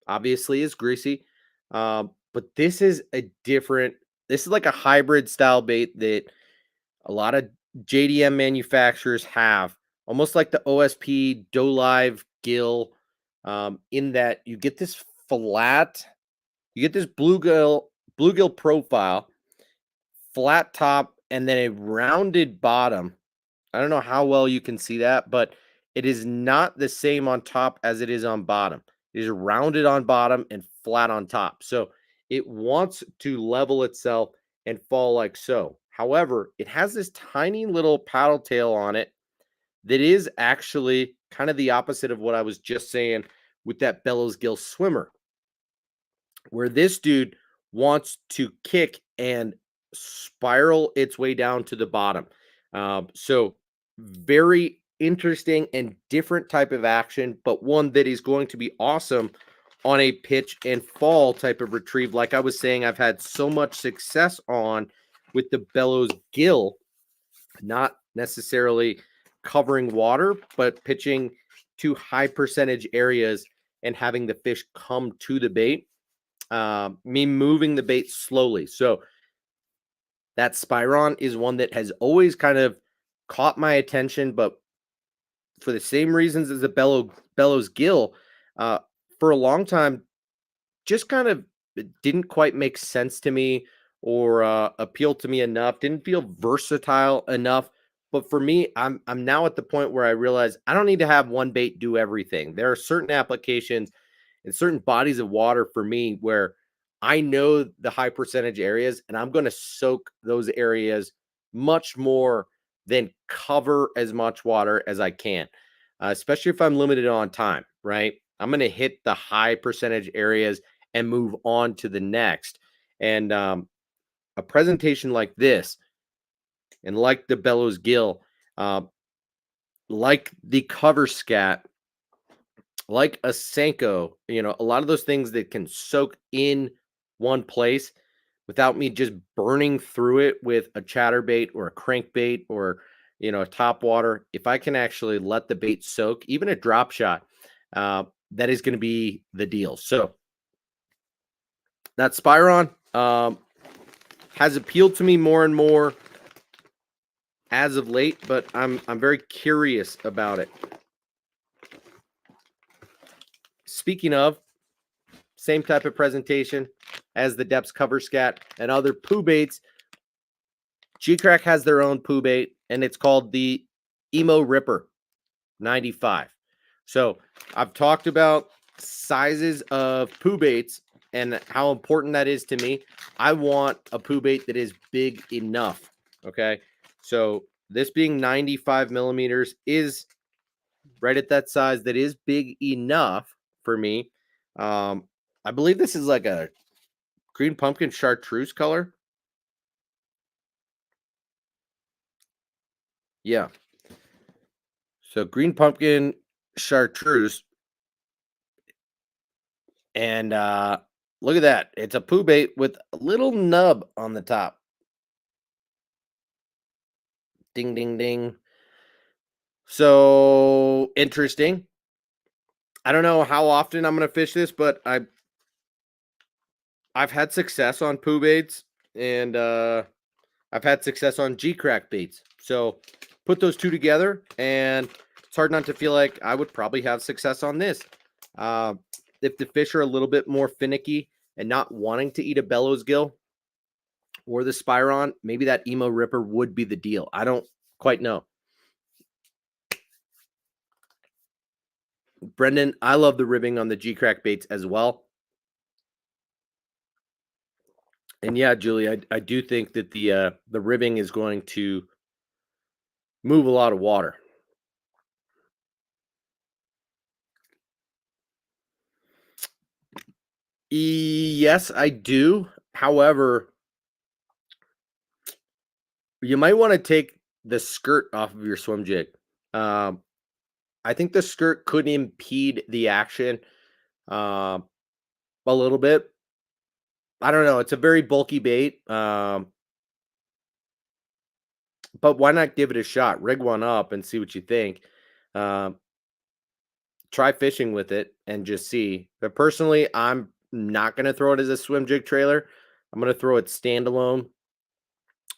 Speaker 1: obviously is greasy, but this is a different. This is like a hybrid style bait that a lot of JDM manufacturers have, almost like the OSP Doe Live Gill, in that you get this flat, you get this bluegill profile, flat top, and then a rounded bottom. I don't know how well you can see that, but it is not the same on top as it is on bottom. It is rounded on bottom and flat on top. So it wants to level itself and fall like so. However, it has this tiny little paddle tail on it that is actually kind of the opposite of what I was just saying with that bellows gill swimmer, where this dude wants to kick and spiral its way down to the bottom. So very interesting and different type of action, but one that is going to be awesome on a pitch and fall type of retrieve. Like I was saying, I've had so much success on with the bellows gill, not necessarily covering water, but pitching to high percentage areas and having the fish come to the bait. Me moving the bait slowly. So that Spiron is one that has always kind of caught my attention, but for the same reasons as the bellows gill, for a long time, just kind of didn't quite make sense to me or appeal to me enough. Didn't feel versatile enough. But for me, I'm now at the point where I realize I don't need to have one bait do everything. There are certain applications and certain bodies of water for me where I know the high percentage areas and I'm going to soak those areas much more than cover as much water as I can, especially if I'm limited on time, right? I'm going to hit the high percentage areas and move on to the next. And a presentation like this, and like the bellows gill, like the cover scat, like a Senko, a lot of those things that can soak in one place without me just burning through it with a chatterbait or a crankbait or, a top water. If I can actually let the bait soak, even a drop shot, that is going to be the deal. So that Spiron has appealed to me more and more as of late, but I'm very curious about it. Speaking of, same type of presentation as the Depths cover scat and other poo baits. Geecrack has their own poo bait, and it's called the Emo Ripper 95. So I've talked about sizes of poo baits and how important that is to me. I want a poo bait that is big enough. Okay. So this being 95 millimeters is right at that size that is big enough for me. I believe this is like a green pumpkin chartreuse color. Yeah. So green pumpkin chartreuse. And look at that. It's a poo bait with a little nub on the top. Ding, ding, ding. So interesting. I don't know how often I'm going to fish this, but I've had success on poo baits, and I've had success on Geecrack baits. So put those two together, and it's hard not to feel like I would probably have success on this. If the fish are a little bit more finicky and not wanting to eat a bellows gill or the Spiron, maybe that Emo Ripper would be the deal. I don't quite know. Brendan, I love the ribbing on the Geecrack baits as well. And yeah, Julie, I do think that the ribbing is going to move a lot of water. Yes, I do. However, you might want to take the skirt off of your swim jig. I think the skirt could impede the action a little bit. I don't know. It's a very bulky bait. But why not give it a shot? Rig one up and see what you think. Um, Try fishing with it and just see. But personally, I'm not going to throw it as a swim jig trailer. I'm going to throw it standalone,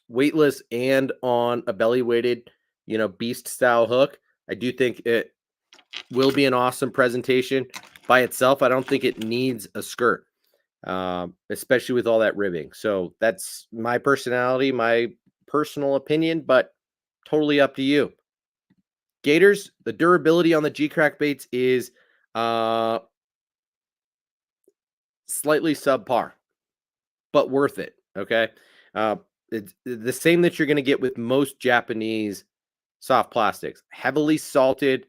Speaker 1: weightless, and on a belly weighted, beast style hook. I do think it will be an awesome presentation by itself. I don't think it needs a skirt, especially with all that ribbing. So that's my personality, my personal opinion, but totally up to you. Gators, the durability on the Geecrack baits is slightly subpar, but worth it. Okay. It's the same that you're going to get with most Japanese soft plastics. Heavily salted,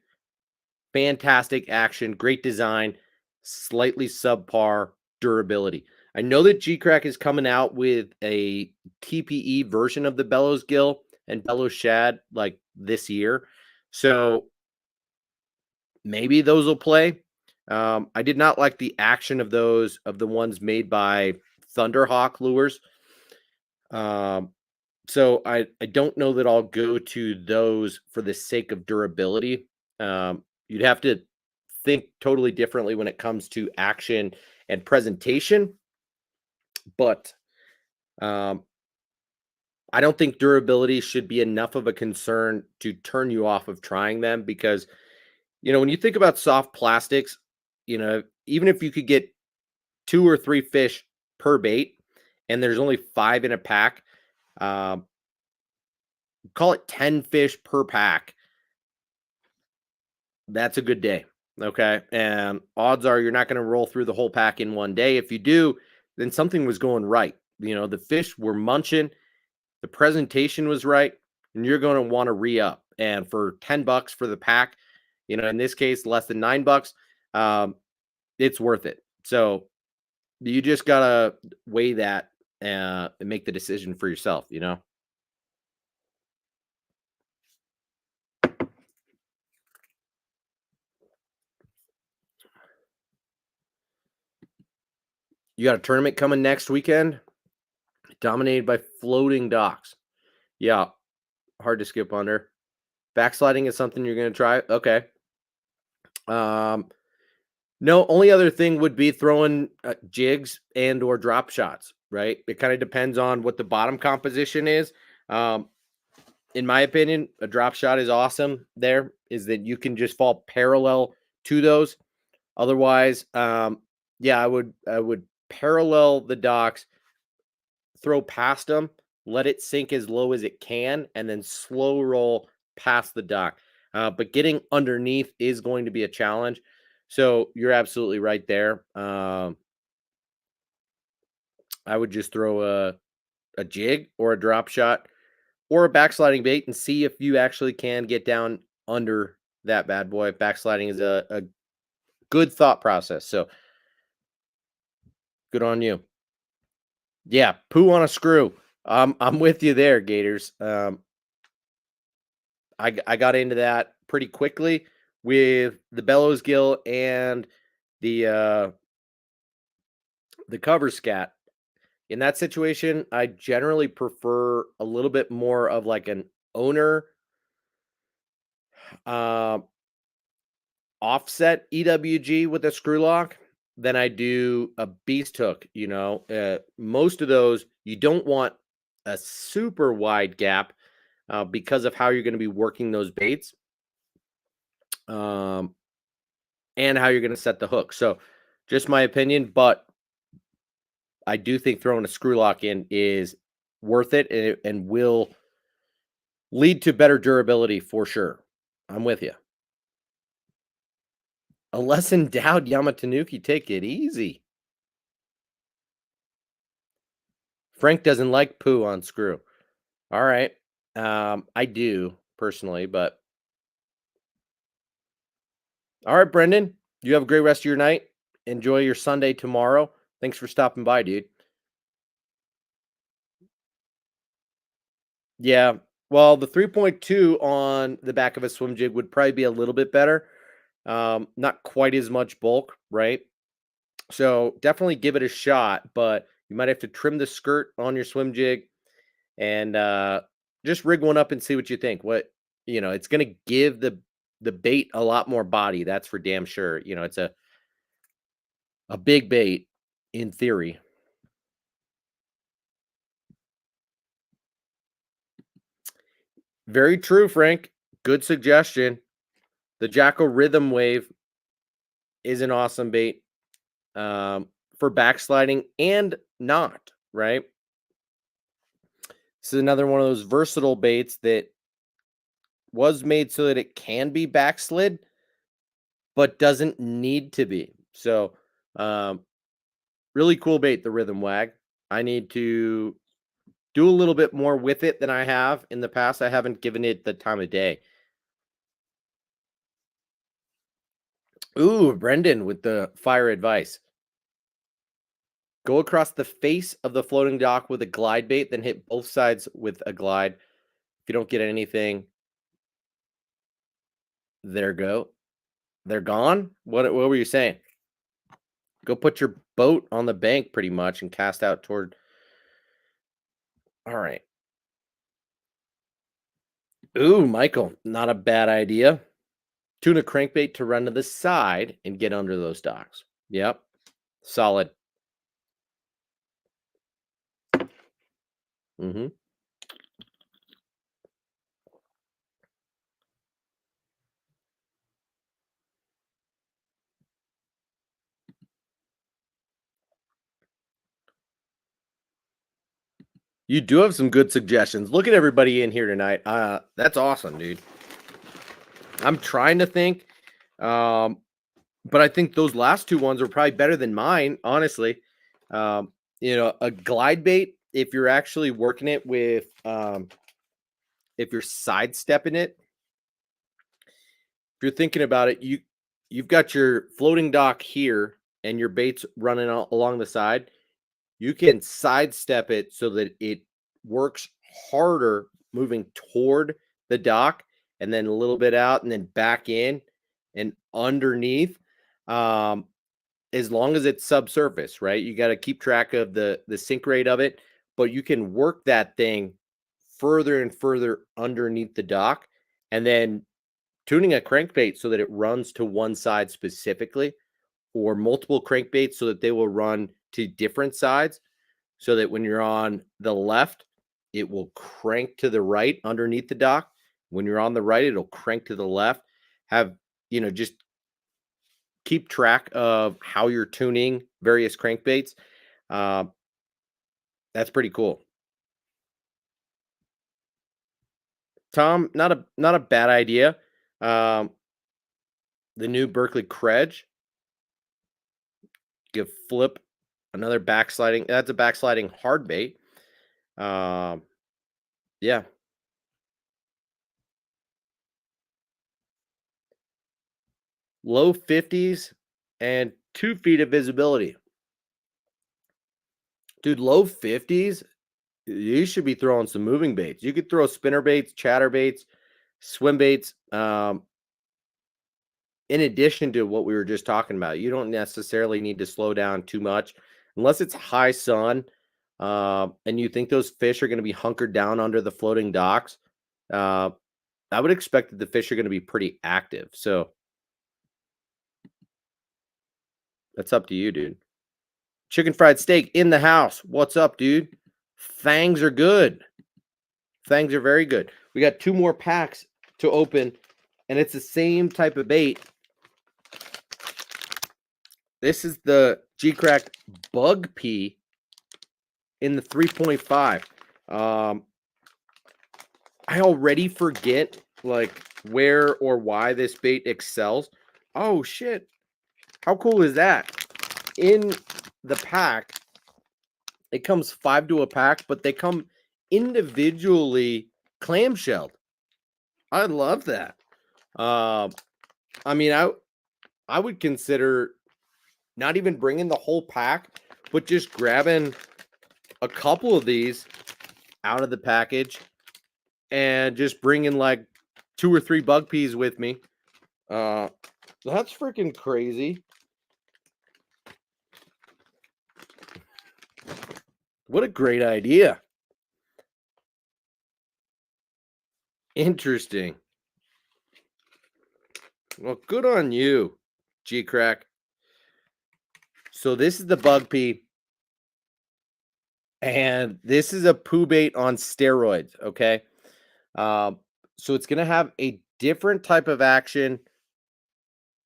Speaker 1: fantastic action, great design, slightly subpar durability. I know that Geecrack is coming out with a TPE version of the Bellows Gill and Bellows Shad like this year. So maybe those will play. I did not like the action of the ones made by Thunderhawk lures. So I don't know that I'll go to those for the sake of durability. You'd have to think totally differently when it comes to action and presentation, but I don't think durability should be enough of a concern to turn you off of trying them because when you think about soft plastics, even if you could get 2 or 3 fish per bait and there's only 5 in a pack, um, call it 10 fish per pack. That's a good day. Okay. And odds are you're not going to roll through the whole pack in one day. If you do, then something was going right. The fish were munching, the presentation was right, and you're going to want to re up. And for $10 for the pack, in this case, less than $9, it's worth it. So you just got to weigh that and make the decision for yourself, You got a tournament coming next weekend, dominated by floating docks. Yeah, hard to skip under. Backsliding is something you're going to try. Okay. No, only other thing would be throwing jigs and or drop shots, right? It kind of depends on what the bottom composition is. In my opinion, a drop shot is awesome. There is that you can just fall parallel to those. Otherwise, yeah, I would parallel the docks, throw past them, let it sink as low as it can, and then slow roll past the dock. But getting underneath is going to be a challenge. So you're absolutely right there. I would just throw a jig or a drop shot or a backsliding bait and see if you actually can get down under that bad boy. Backsliding is a good thought process. So good on you. Yeah, poo on a screw. I'm with you there, Gators. I got into that pretty quickly with the bellows gill and the cover scat. In that situation, I generally prefer a little bit more of like an owner uh, offset EWG with a screw lock than I do a beast hook. Most of those you don't want a super wide gap because of how you're going to be working those baits um, and how you're going to set the hook. So, just my opinion, but I do think throwing a screw lock in is worth it and will lead to better durability for sure. I'm with you. A less endowed Yamatanuki, take it easy. Frank doesn't like poo on screw. All right. I do personally, but all right, Brendan. You have a great rest of your night. Enjoy your Sunday tomorrow. Thanks for stopping by, dude. Yeah. Well, the 3.2 on the back of a swim jig would probably be a little bit better. Not quite as much bulk, right? So definitely give it a shot, but you might have to trim the skirt on your swim jig and just rig one up and see what you think. It's going to give the bait a lot more body. That's for damn sure. It's a big bait in theory. Very true, Frank. Good suggestion. The Jacko Rhythm Wave is an awesome bait for backsliding and not, right? This is another one of those versatile baits that was made so that it can be backslid, but doesn't need to be. So, really cool bait, the Rhythm Wag. I need to do a little bit more with it than I have in the past. I haven't given it the time of day. Ooh, Brendan with the fire advice. Go across the face of the floating dock with a glide bait, then hit both sides with a glide. If you don't get anything, they're gone. What were you saying? Go put your boat on the bank pretty much and cast out toward. All right. Ooh, Michael, not a bad idea. Tuna crankbait to run to the side and get under those docks. Yep. Solid. Hmm. You do have some good suggestions. Look at everybody in here tonight. That's awesome, dude. I'm trying to think. But I think those last two ones are probably better than mine, honestly. A glide bait, if you're actually working it with if you're sidestepping it, if you're thinking about it, you've got your floating dock here and your bait's running along the side. You can sidestep it so that it works harder moving toward the dock and then a little bit out and then back in and underneath. As long as it's subsurface, right? You got to keep track of the sink rate of it, but you can work that thing further and further underneath the dock and then tuning a crankbait so that it runs to one side specifically or multiple crankbaits so that they will run to different sides so that when you're on the left, it will crank to the right underneath the dock. When you're on the right, it'll crank to the left. Just keep track of how you're tuning various crankbaits. Uh, that's pretty cool. Tom, not a bad idea. Um, the new Berkeley Kredge, give flip another backsliding. That's a backsliding hard bait. Yeah. Low 50s and 2 feet of visibility. Dude, low 50s, you should be throwing some moving baits. You could throw spinner baits, chatter baits, swim baits. In addition to what we were just talking about, you don't necessarily need to slow down too much unless it's high sun and you think those fish are going to be hunkered down under the floating docks. Uh, I would expect that the fish are going to be pretty active. So that's up to you, dude. Chicken fried steak in the house. What's up, dude? Fangs are good. Fangs are very good. We got 2 more packs to open, and it's the same type of bait. This is the Geecrack Bug Pea in the 3.5. I already forget like where or why this bait excels. Oh shit. How cool is that? In the pack, it comes 5 to a pack, but they come individually clamshelled. I love that. I mean, I would consider not even bringing the whole pack, but just grabbing a couple of these out of the package and just bringing like 2 or 3 bug peas with me. That's freaking crazy. What a great idea. Interesting. Well, good on you, Geecrack. So this is the bug pea. And this is a poo bait on steroids, okay? So it's going to have a different type of action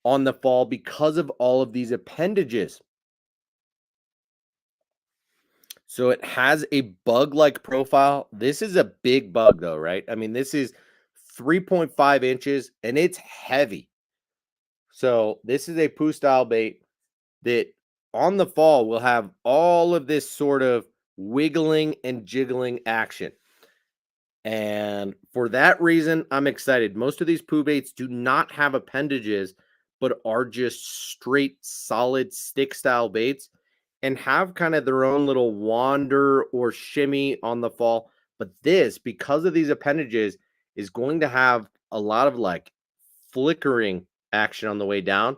Speaker 1: on the fall because of all of these appendages. So it has a bug-like profile. This is a big bug though, right? I mean, this is 3.5 inches and it's heavy. So this is a poo style bait that on the fall will have all of this sort of wiggling and jiggling action. And for that reason, I'm excited. Most of these poo baits do not have appendages, but are just straight, solid stick style baits and have kind of their own little wander or shimmy on the fall. But this, because of these appendages, is going to have a lot of like flickering action on the way down,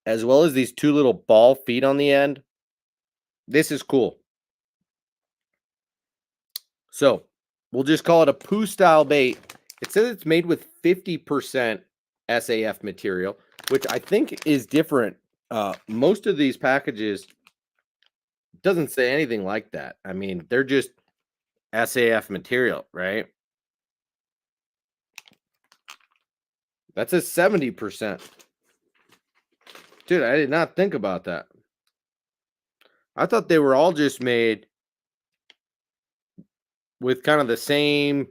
Speaker 1: as well as these 2 little ball feet on the end. This is cool. So we'll just call it a poo style bait. It says it's made with 50% SAF material, which I think is different. Most of these packages doesn't say anything like that. I mean, they're just SAF material, right? That's a 70%. Dude, I did not think about that. I thought they were all just made with kind of the same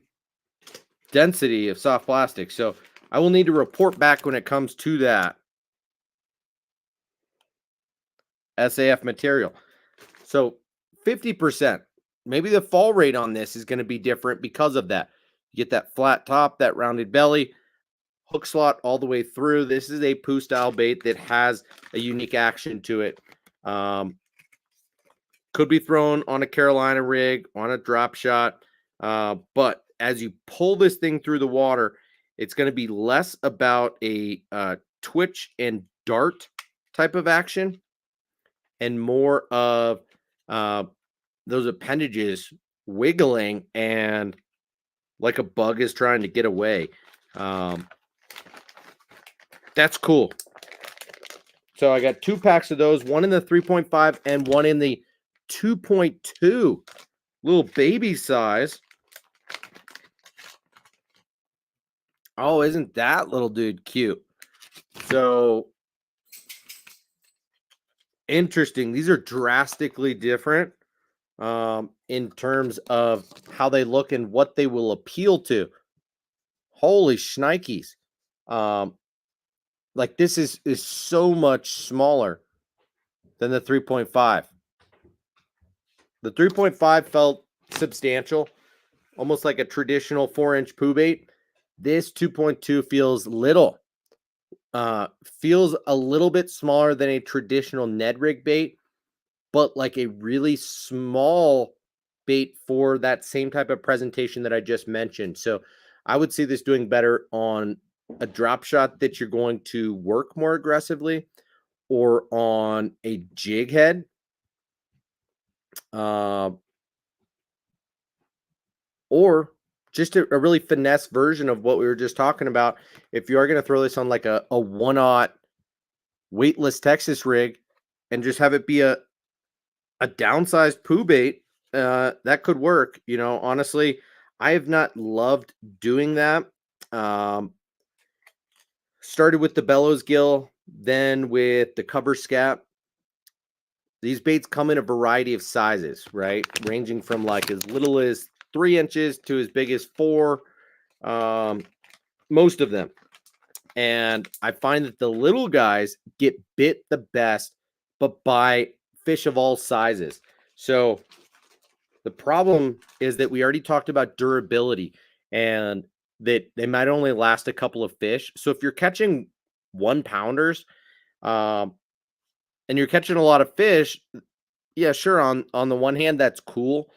Speaker 1: density of soft plastic. So I will need to report back when it comes to that SAF material. So 50%. Maybe the fall rate on this is going to be different because of that. You get that flat top, that rounded belly, hook slot all the way through. This is a poo style bait that has a unique action to it. Could be thrown on a Carolina rig, on a drop shot. But as you pull this thing through the water, it's going to be less about a twitch and dart type of action and more of those appendages wiggling and like a bug is trying to get away. That's cool. So I got 2 packs of those, one in the 3.5 and one in the 2.2, little baby size. Oh, isn't that little dude cute? So interesting. These are drastically different in terms of how they look and what they will appeal to. Holy shnikes. Like this is so much smaller than the 3.5. The 3.5 felt substantial, almost like a traditional 4-inch poo bait. This 2.2 feels little. Feels a little bit smaller than a traditional Ned rig bait, but like a really small bait for that same type of presentation that I just mentioned. So I would see this doing better on a drop shot that you're going to work more aggressively or on a jig head. Or just a really finesse version of what we were just talking about. If you are going to throw this on like a 1/0 weightless Texas rig and just have it be a downsized poo bait that could work. You know, honestly, I have not loved doing that. Um, Started with the bellows gill, then with the cover scat. These baits come in a variety of sizes, right? Ranging from like as little as 3 inches to as big as 4. Most of them. And I find that the little guys get bit the best, but by fish of all sizes. So the problem is that we already talked about durability and that they might only last a couple of fish. So if you're catching 1 pounders, and you're catching a lot of fish, yeah, sure. On the one hand, that's cool,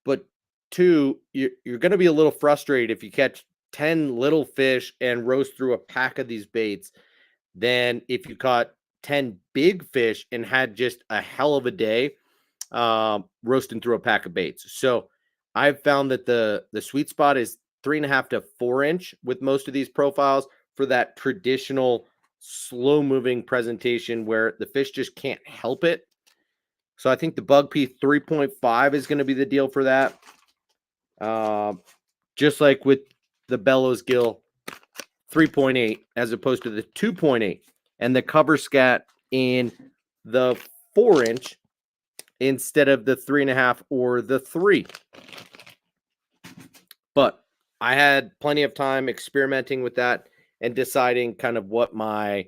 Speaker 1: but two, you're going to be a little frustrated if you catch 10 little fish and roast through a pack of these baits. Then if you caught 10 big fish and had just a hell of a day, roasting through a pack of baits. So I've found that the sweet spot is 3.5 to 4 inch with most of these profiles for that traditional slow moving presentation where the fish just can't help it. So I think the Bug P 3.5 is going to be the deal for that. Just like with the Bellows Gill 3.8 as opposed to the 2.8 and the cover scat in the 4 inch instead of the 3.5 or the 3. But I had plenty of time experimenting with that and deciding kind of what my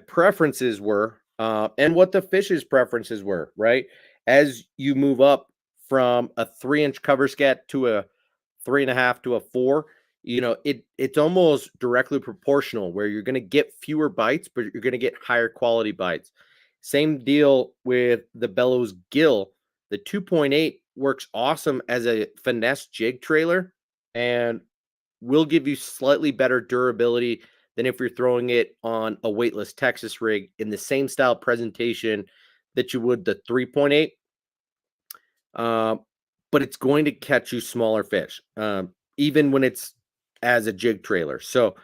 Speaker 1: preferences were, and what the fish's preferences were, right? As you move up from a 3-inch cover scat to a 3.5 to a 4, it's almost directly proportional where you're going to get fewer bites, but you're going to get higher quality bites. Same deal with the Bellows Gill. The 2.8 works awesome as a finesse jig trailer and will give you slightly better durability than if you're throwing it on a weightless Texas rig in the same style presentation that you would the 3.8. But it's going to catch you smaller fish, even when it's as a jig trailer. So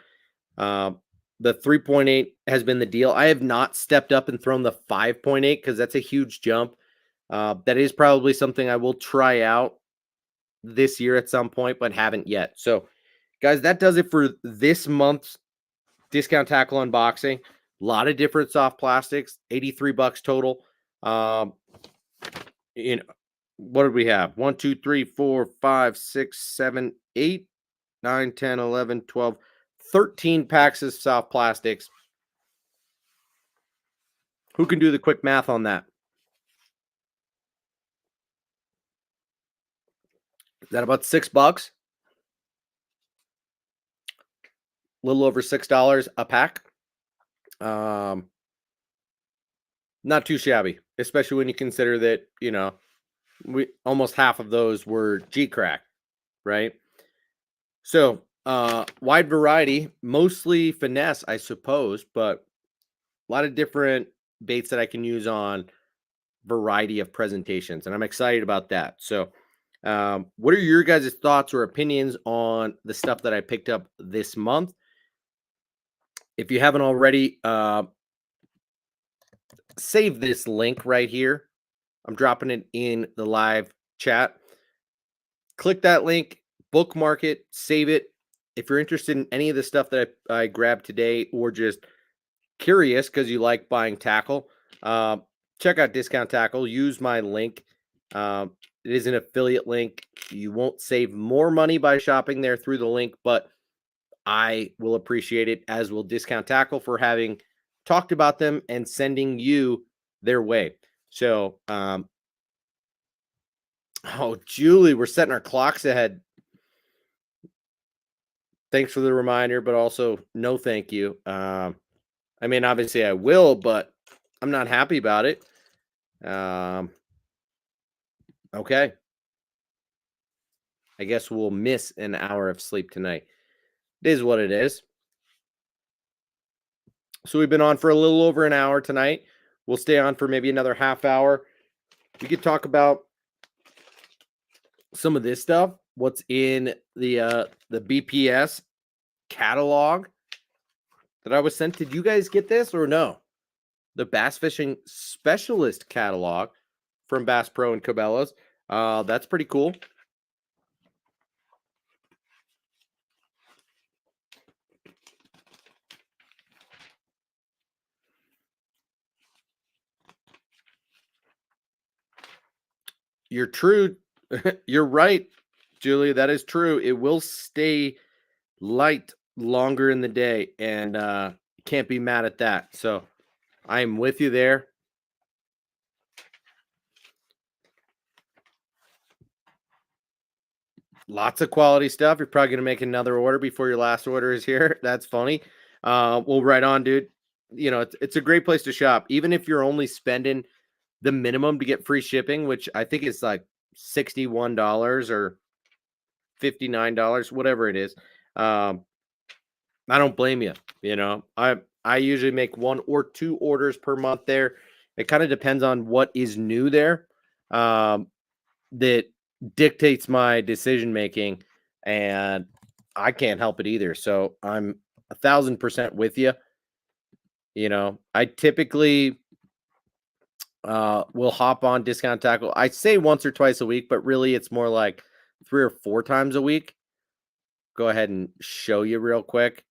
Speaker 1: the 3.8 has been the deal. I have not stepped up and thrown the 5.8 because that's a huge jump. That is probably something I will try out this year at some point, but haven't yet. So, guys, that does it for this month's Discount Tackle unboxing. A lot of different soft plastics, $83 total. What did we have? 1, 2, 3, 4, 5, 6, 7, 8, 9, 10, 11, 12, 13 packs of soft plastics. Who can do the quick math on that? Is that about $6? A little over $6 a pack. Not too shabby, especially when you consider that, we almost half of those were Geecrack, right? So, wide variety, mostly finesse, I suppose, but a lot of different baits that I can use on variety of presentations, and I'm excited about that. So, what are your guys' thoughts or opinions on the stuff that I picked up this month? If you haven't already, save this link right here. I'm dropping it in the live chat. Click that link, bookmark it, save it. If you're interested in any of the stuff that I grabbed today or just curious because you like buying tackle, check out Discount Tackle. Use my link. It is an affiliate link. You won't save more money by shopping there through the link, but I will appreciate it, as will Discount Tackle, for having talked about them and sending you their way. So, Julie, we're setting our clocks ahead. Thanks for the reminder, but also no thank you. I mean, obviously I will, but I'm not happy about it. Okay. I guess we'll miss an hour of sleep tonight. It is what it is. So we've been on for a little over an hour tonight. We'll stay on for maybe another half hour. We could talk about some of this stuff. What's in the BPS catalog that I was sent. Did you guys get this or no? The Bass Fishing Specialist catalog from Bass Pro and Cabela's. That's pretty cool. You're true. You're right, Julie. That is true. It will stay light longer in the day, and can't be mad at that. So I'm with you there. Lots of quality stuff. You're probably going to make another order before your last order is here. That's funny. Well, right on, dude. You know, it's a great place to shop, even if you're only spending the minimum to get free shipping, which I think is like $61 or $59, whatever it is. I don't blame you. You know, I usually make 1 or 2 orders per month there. It kind of depends on what is new there. That dictates my decision making, and I can't help it either. So I'm 1,000% with you. You know, I typically will hop on Discount Tackle. I say once or twice a week, but really it's more like 3 or 4 times a week. Go ahead and show you real quick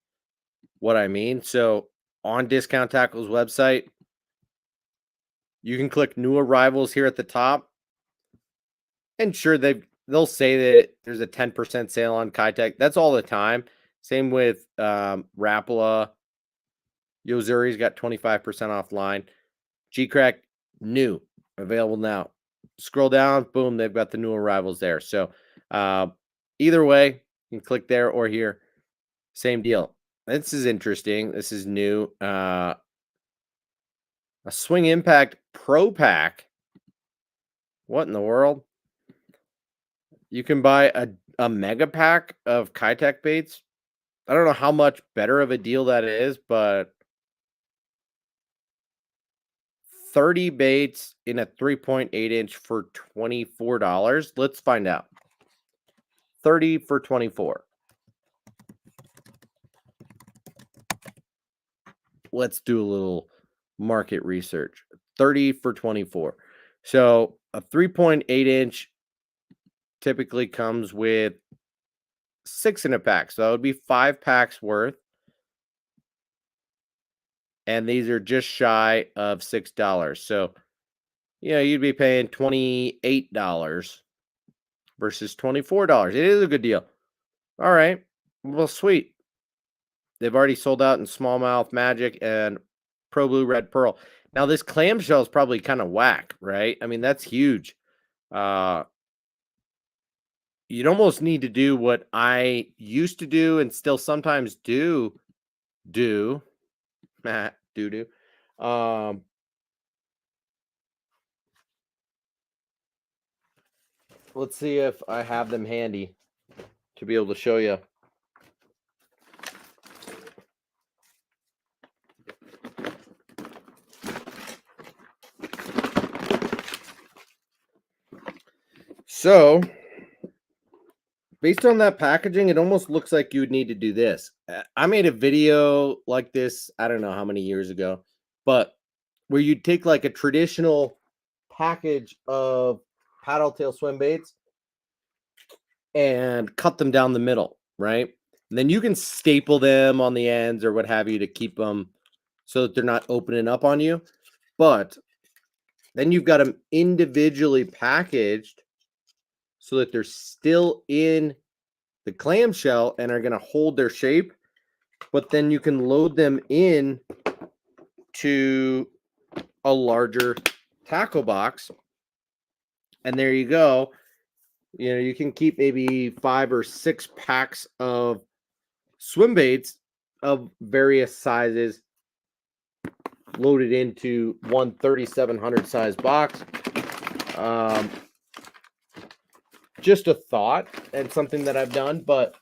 Speaker 1: what I mean. So on Discount Tackle's website, you can click new arrivals here at the top. And sure, they'll say that there's a 10% sale on Kitech. That's all the time. Same with Rapala. Yozuri's got 25% offline. Geecrack, new, available now. Scroll down, boom, they've got the new arrivals there. So either way, you can click there or here. Same deal. This is interesting. This is new. A Swing Impact Pro Pack. What in the world? You can buy a mega pack of Kitech baits. I don't know how much better of a deal that is, but 30 baits in a 3.8 inch for $24. Let's find out. 30 for 24. Let's do a little market research. 30 for 24. So a 3.8 inch typically comes with 6 in a pack. So that would be 5 packs worth. And these are just shy of $6. So, you know, you'd be paying $28 versus $24. It is a good deal. All right. Well, sweet. They've already sold out in Smallmouth Magic and Pro Blue Red Pearl. Now, this clamshell is probably kind of whack, right? I mean, that's huge. You'd almost need to do what I used to do and still sometimes do. Let's see if I have them handy to be able to show you. So, based on that packaging, it almost looks like you would need to do this. I made a video like this, I don't know how many years ago, but where you'd take like a traditional package of paddle tail swim baits and cut them down the middle, right? And then you can staple them on the ends or what have you to keep them so that they're not opening up on you. But then you've got them individually packaged so that they're still in the clamshell and are going to hold their shape. But then you can load them in to a larger tackle box. And there you go. You know, you can keep maybe 5 or 6 packs of swim baits of various sizes loaded into one 3,700 size box. Just a thought and something that I've done, but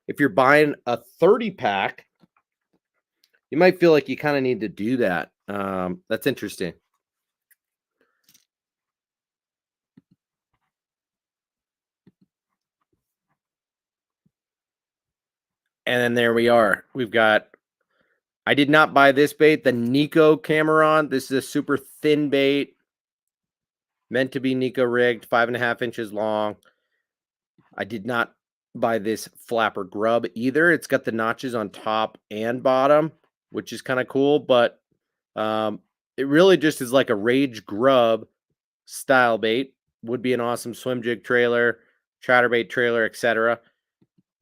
Speaker 1: if you're buying a 30 pack, you might feel like you kind of need to do that. That's interesting. And then there we are. We've got, I did not buy this bait, the Nico Cameron. This is a super thin bait. Meant to be Nico rigged, 5.5 inches long. I did not buy this flapper grub either. It's got the notches on top and bottom, which is kind of cool, but it really just is like a rage grub style bait. Would be an awesome swim jig trailer, chatterbait trailer, etc.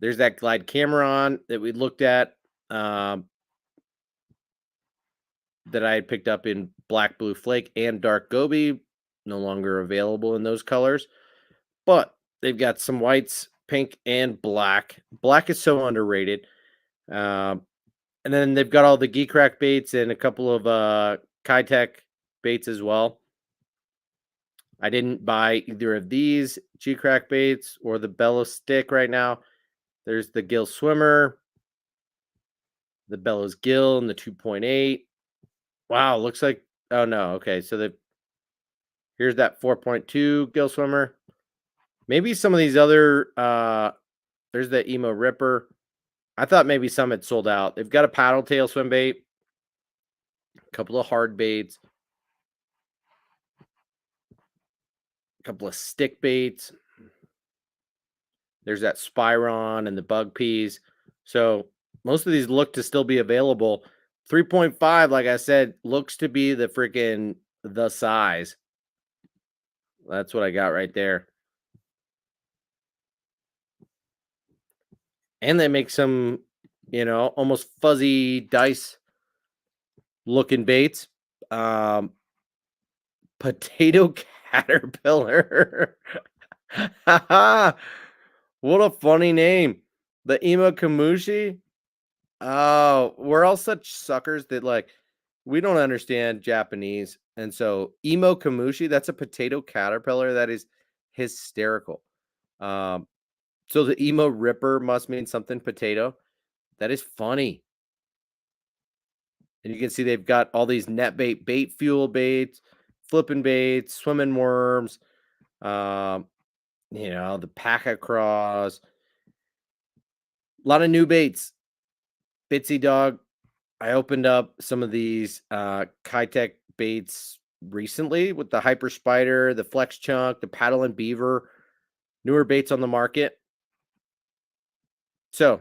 Speaker 1: There's that Glide Cameron that we looked at that I had picked up in black, blue flake, and dark goby. No longer available in those colors, but they've got some whites, pink, and black. Black is so underrated. And then they've got all the Geecrack baits and a couple of Kitech baits as well. I didn't buy either of these Geecrack baits or the Bellow stick right now. There's the Gill Swimmer, the Bellows Gill, and the 2.8. Wow, looks like, oh no, okay, so here's that 4.2 Gill Swimmer. Maybe some of these other, there's the Emo Ripper. I thought maybe some had sold out. They've got a paddle tail swim bait, a couple of hard baits, a couple of stick baits. There's that Spyron and the Bug Peas. So most of these look to still be available. 3.5, like I said, looks to be the size. That's what I got right there. And they make some, almost fuzzy dice looking baits. Potato caterpillar. What a funny name. The Emo Kamushi. Oh, we're all such suckers that we don't understand Japanese. And so Emo Kamushi, that's a potato caterpillar. That is hysterical. So the Emo Ripper must mean something potato. That is funny. And you can see they've got all these net bait fuel baits, flipping baits, swimming worms, the Pack-A-Craws. A lot of new baits. Bitsy Dog. I opened up some of these Kitech baits recently with the Hyper Spider, the Flex Chunk, the Paddle and Beaver. Newer baits on the market. So,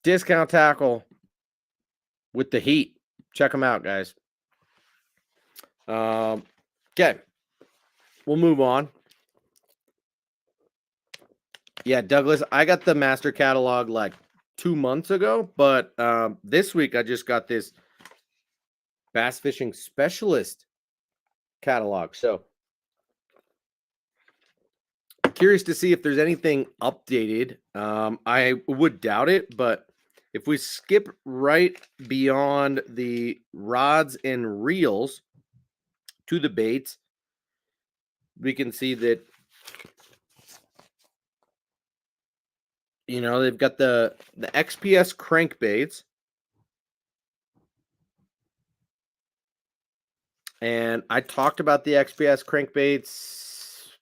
Speaker 1: discount tackle with the heat. Check them out, guys. Okay. We'll move on. Yeah, Douglas, I got the master catalog 2 months ago, but this week I just got this bass fishing specialist catalog. So, curious to see if there's anything updated. I would doubt it, but if we skip right beyond the rods and reels to the baits, we can see that, they've got the XPS crankbaits. And I talked about the XPS crankbaits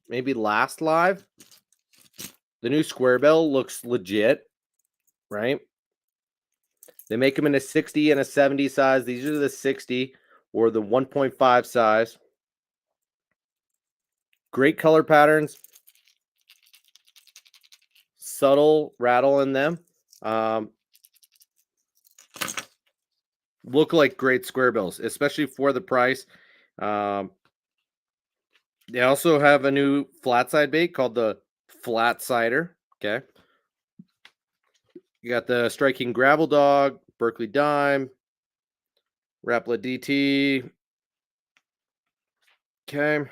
Speaker 1: maybe last live. The new square bill looks legit, right? They make them in a 60 and a 70 size. These are the 60 or the 1.5 size. Great color patterns. Subtle rattle in them. Look like great square bills, especially for the price. They also have a new flat side bait called the Flat Sider. Okay. You got the Striking Gravel Dog, Berkeley Dime, Rapala DT. Okay.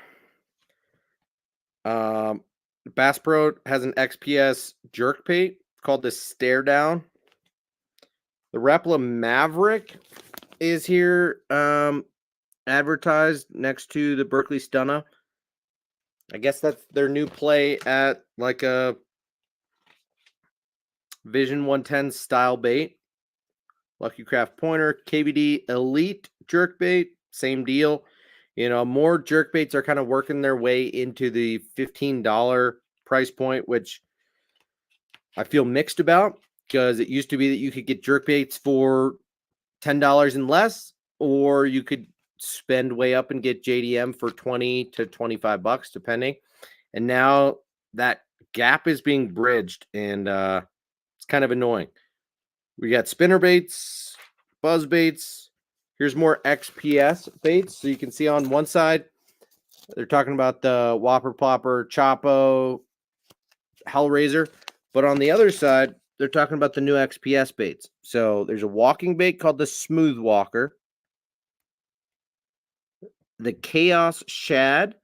Speaker 1: Bass Pro has an XPS jerk bait called the Stare Down. The Rapala Maverick is here advertised next to the Berkeley Stunna. I guess that's their new play at a Vision 110 style bait. Lucky Craft Pointer, KVD Elite jerkbait, same deal. More jerkbaits are kind of working their way into the $15 price point, which I feel mixed about because it used to be that you could get jerkbaits for $10 and less, or you could spend way up and get JDM for 20 to 25 bucks, depending. And now that gap is being bridged, and it's kind of annoying. We got spinner baits, buzz baits. Here's more XPS baits. So you can see on one side, they're talking about the Whopper Plopper, Chapo, Hellraiser. But on the other side, they're talking about the new XPS baits. So there's a walking bait called the Smooth Walker, the Chaos Shad,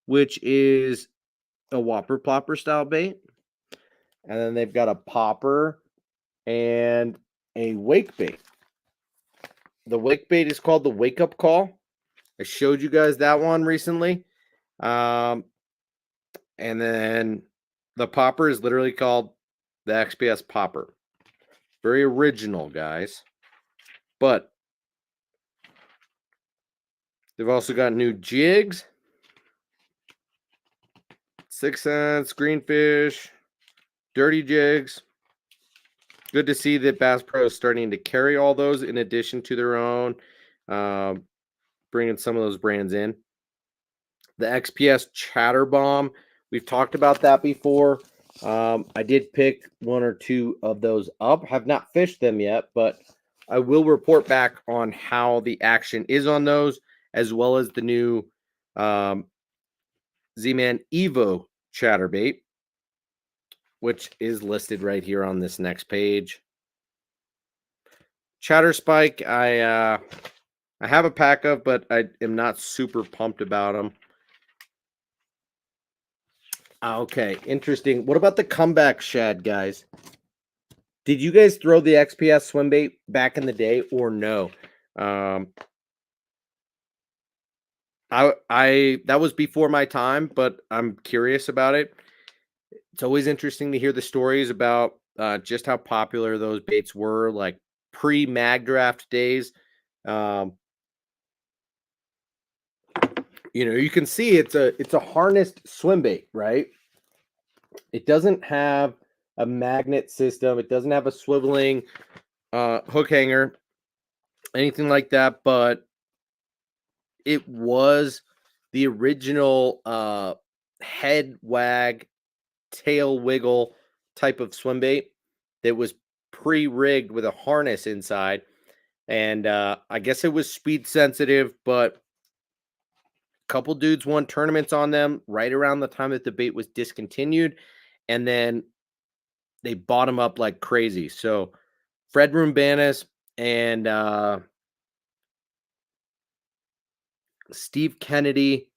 Speaker 1: which is a Whopper Plopper style bait. And then they've got a popper and a wake bait. The wake bait is called the Wake Up Call. I showed you guys that one recently. And then the popper is literally called the XPS popper. Very original, guys. But they've also got new jigs. 6 cents, greenfish, dirty jigs. Good to see that Bass Pro is starting to carry all those in addition to their own, bringing some of those brands in. The XPS Chatter Bomb, we've talked about that before. I did pick 1 or 2 of those up. Have not fished them yet, but I will report back on how the action is on those, as well as the new Z-Man Evo Chatterbait, which is listed right here on this next page. Chatter Spike, I have a pack of, but I am not super pumped about them. Okay, interesting. What about the comeback shad, guys? Did you guys throw the XPS swim bait back in the day or no? That was before my time, but I'm curious about it. It's always interesting to hear the stories about just how popular those baits were, like pre-mag draft days. You can see it's a harnessed swim bait, right? It doesn't have a magnet system. It doesn't have a swiveling hook hanger, anything like that. But it was the original head wag, tail wiggle type of swim bait that was pre-rigged with a harness inside. And I guess it was speed sensitive, but a couple dudes won tournaments on them right around the time that the bait was discontinued. And then they bought them up like crazy. So Fred Rumbanis and Steve Kennedy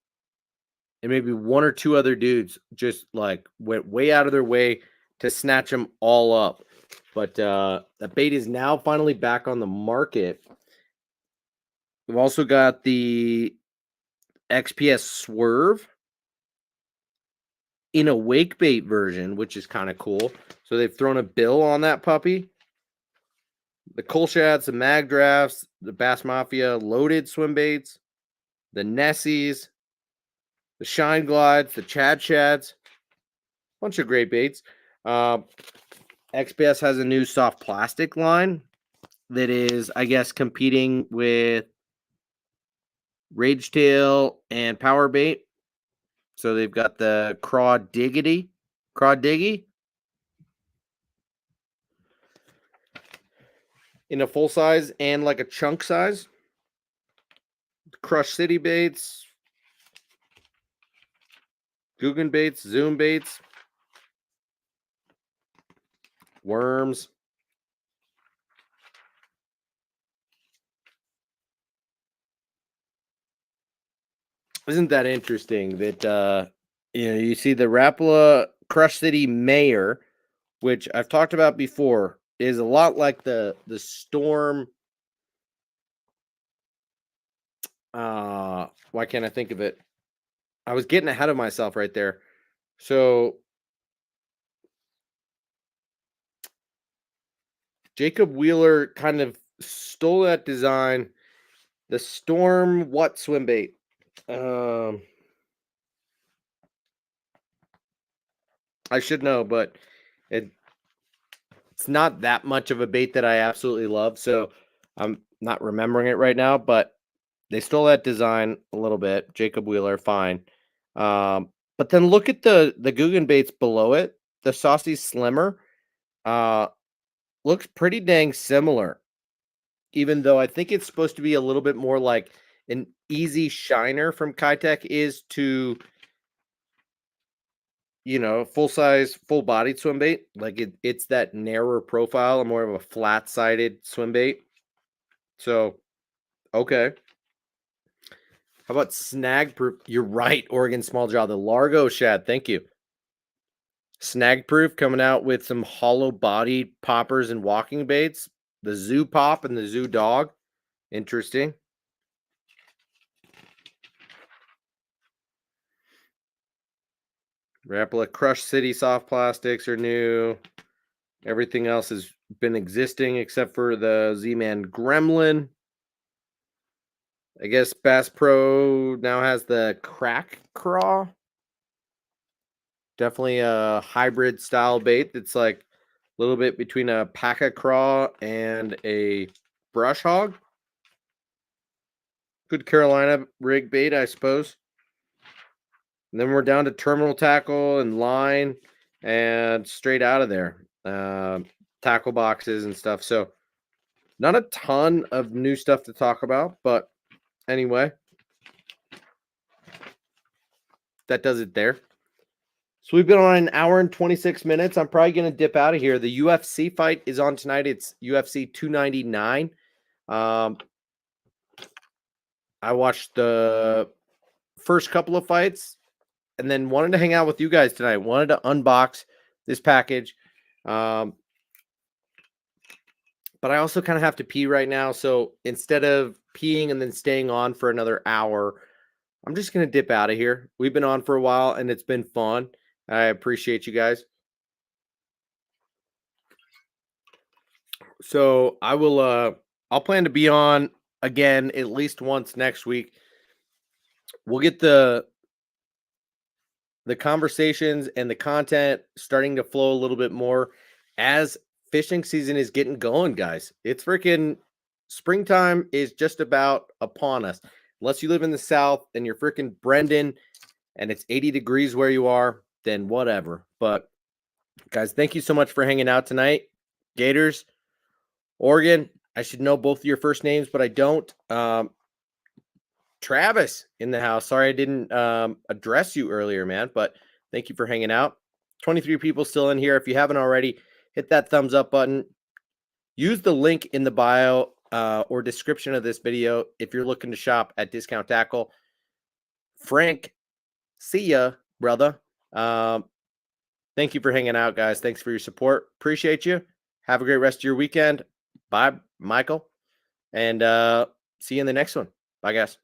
Speaker 1: and maybe 1 or 2 other dudes just like went way out of their way to snatch them all up. But the bait is now finally back on the market. We've also got the XPS Swerve in a wake bait version, which is kind of cool. So they've thrown a bill on that puppy. The Colshads, the Mag Drafts, the Bass Mafia loaded swim baits, the Nessies, the Shine Glides, the Chad Shads, bunch of great baits. XPS has a new soft plastic line that is, I guess, competing with Ragetail and Power Bait. So they've got the Crawdiggy in a full size and like a chunk size. Crush City baits, Guggen baits, Zoom baits, worms. Isn't that interesting that you see the Rapala Crush City Mayor, which I've talked about before, is a lot like the Storm. Why can't I think of it? I was getting ahead of myself right there. So Jacob Wheeler kind of stole that design. The Storm what swim bait? I should know, but it's not that much of a bait that I absolutely love, so I'm not remembering it right now. But They stole that design a little bit. Jacob Wheeler, fine. But then look at the Guggen baits below it. The Saucy Slimmer looks pretty dang similar, even though I think it's supposed to be a little bit more like an easy shiner from Kitech is to, full size, full bodied swim bait. Like it's that narrower profile, more of a flat sided swim bait. So, okay. How about Snag Proof? You're right, Oregon Small Jaw. The Largo Shad. Thank you. Snag Proof coming out with some hollow bodied poppers and walking baits. The Zoo Pop and the Zoo Dog. Interesting. Rapala Crush City soft plastics are new. Everything else has been existing except for the Z-Man Gremlin. I guess Bass Pro now has the Crack Craw. Definitely a hybrid style bait that's like a little bit between a Paca Craw and a Brush Hog. Good Carolina rig bait, I suppose. And then we're down to terminal tackle and line and straight out of there. Tackle boxes and stuff. So not a ton of new stuff to talk about, but anyway, that does it there. So we've been on an hour and 26 minutes. I'm probably going to dip out of here. The UFC fight is on tonight. It's UFC 299. I watched the first couple of fights and then wanted to hang out with you guys tonight. Wanted to unbox this package. But I also kind of have to pee right now. So instead of peeing and then staying on for another hour, I'm just going to dip out of here. We've been on for a while and it's been fun. I appreciate you guys. So I will, I'll plan to be on again at least once next week. We'll get the conversations and the content starting to flow a little bit more as fishing season is getting going, guys. It's freaking springtime is just about upon us. Unless you live in the South and you're freaking Brendan and it's 80 degrees where you are, then whatever. But guys, thank you so much for hanging out tonight. Gators, Oregon, I should know both of your first names, but I don't. Travis in the house. Sorry I didn't address you earlier, man, but thank you for hanging out. 23 people still in here. If you haven't already, hit that thumbs up button. Use the link in the bio or description of this video if you're looking to shop at Discount Tackle. Frank, see ya, brother. Thank you for hanging out, guys. Thanks for your support. Appreciate you. Have a great rest of your weekend. Bye, Michael. And see you in the next one. Bye, guys.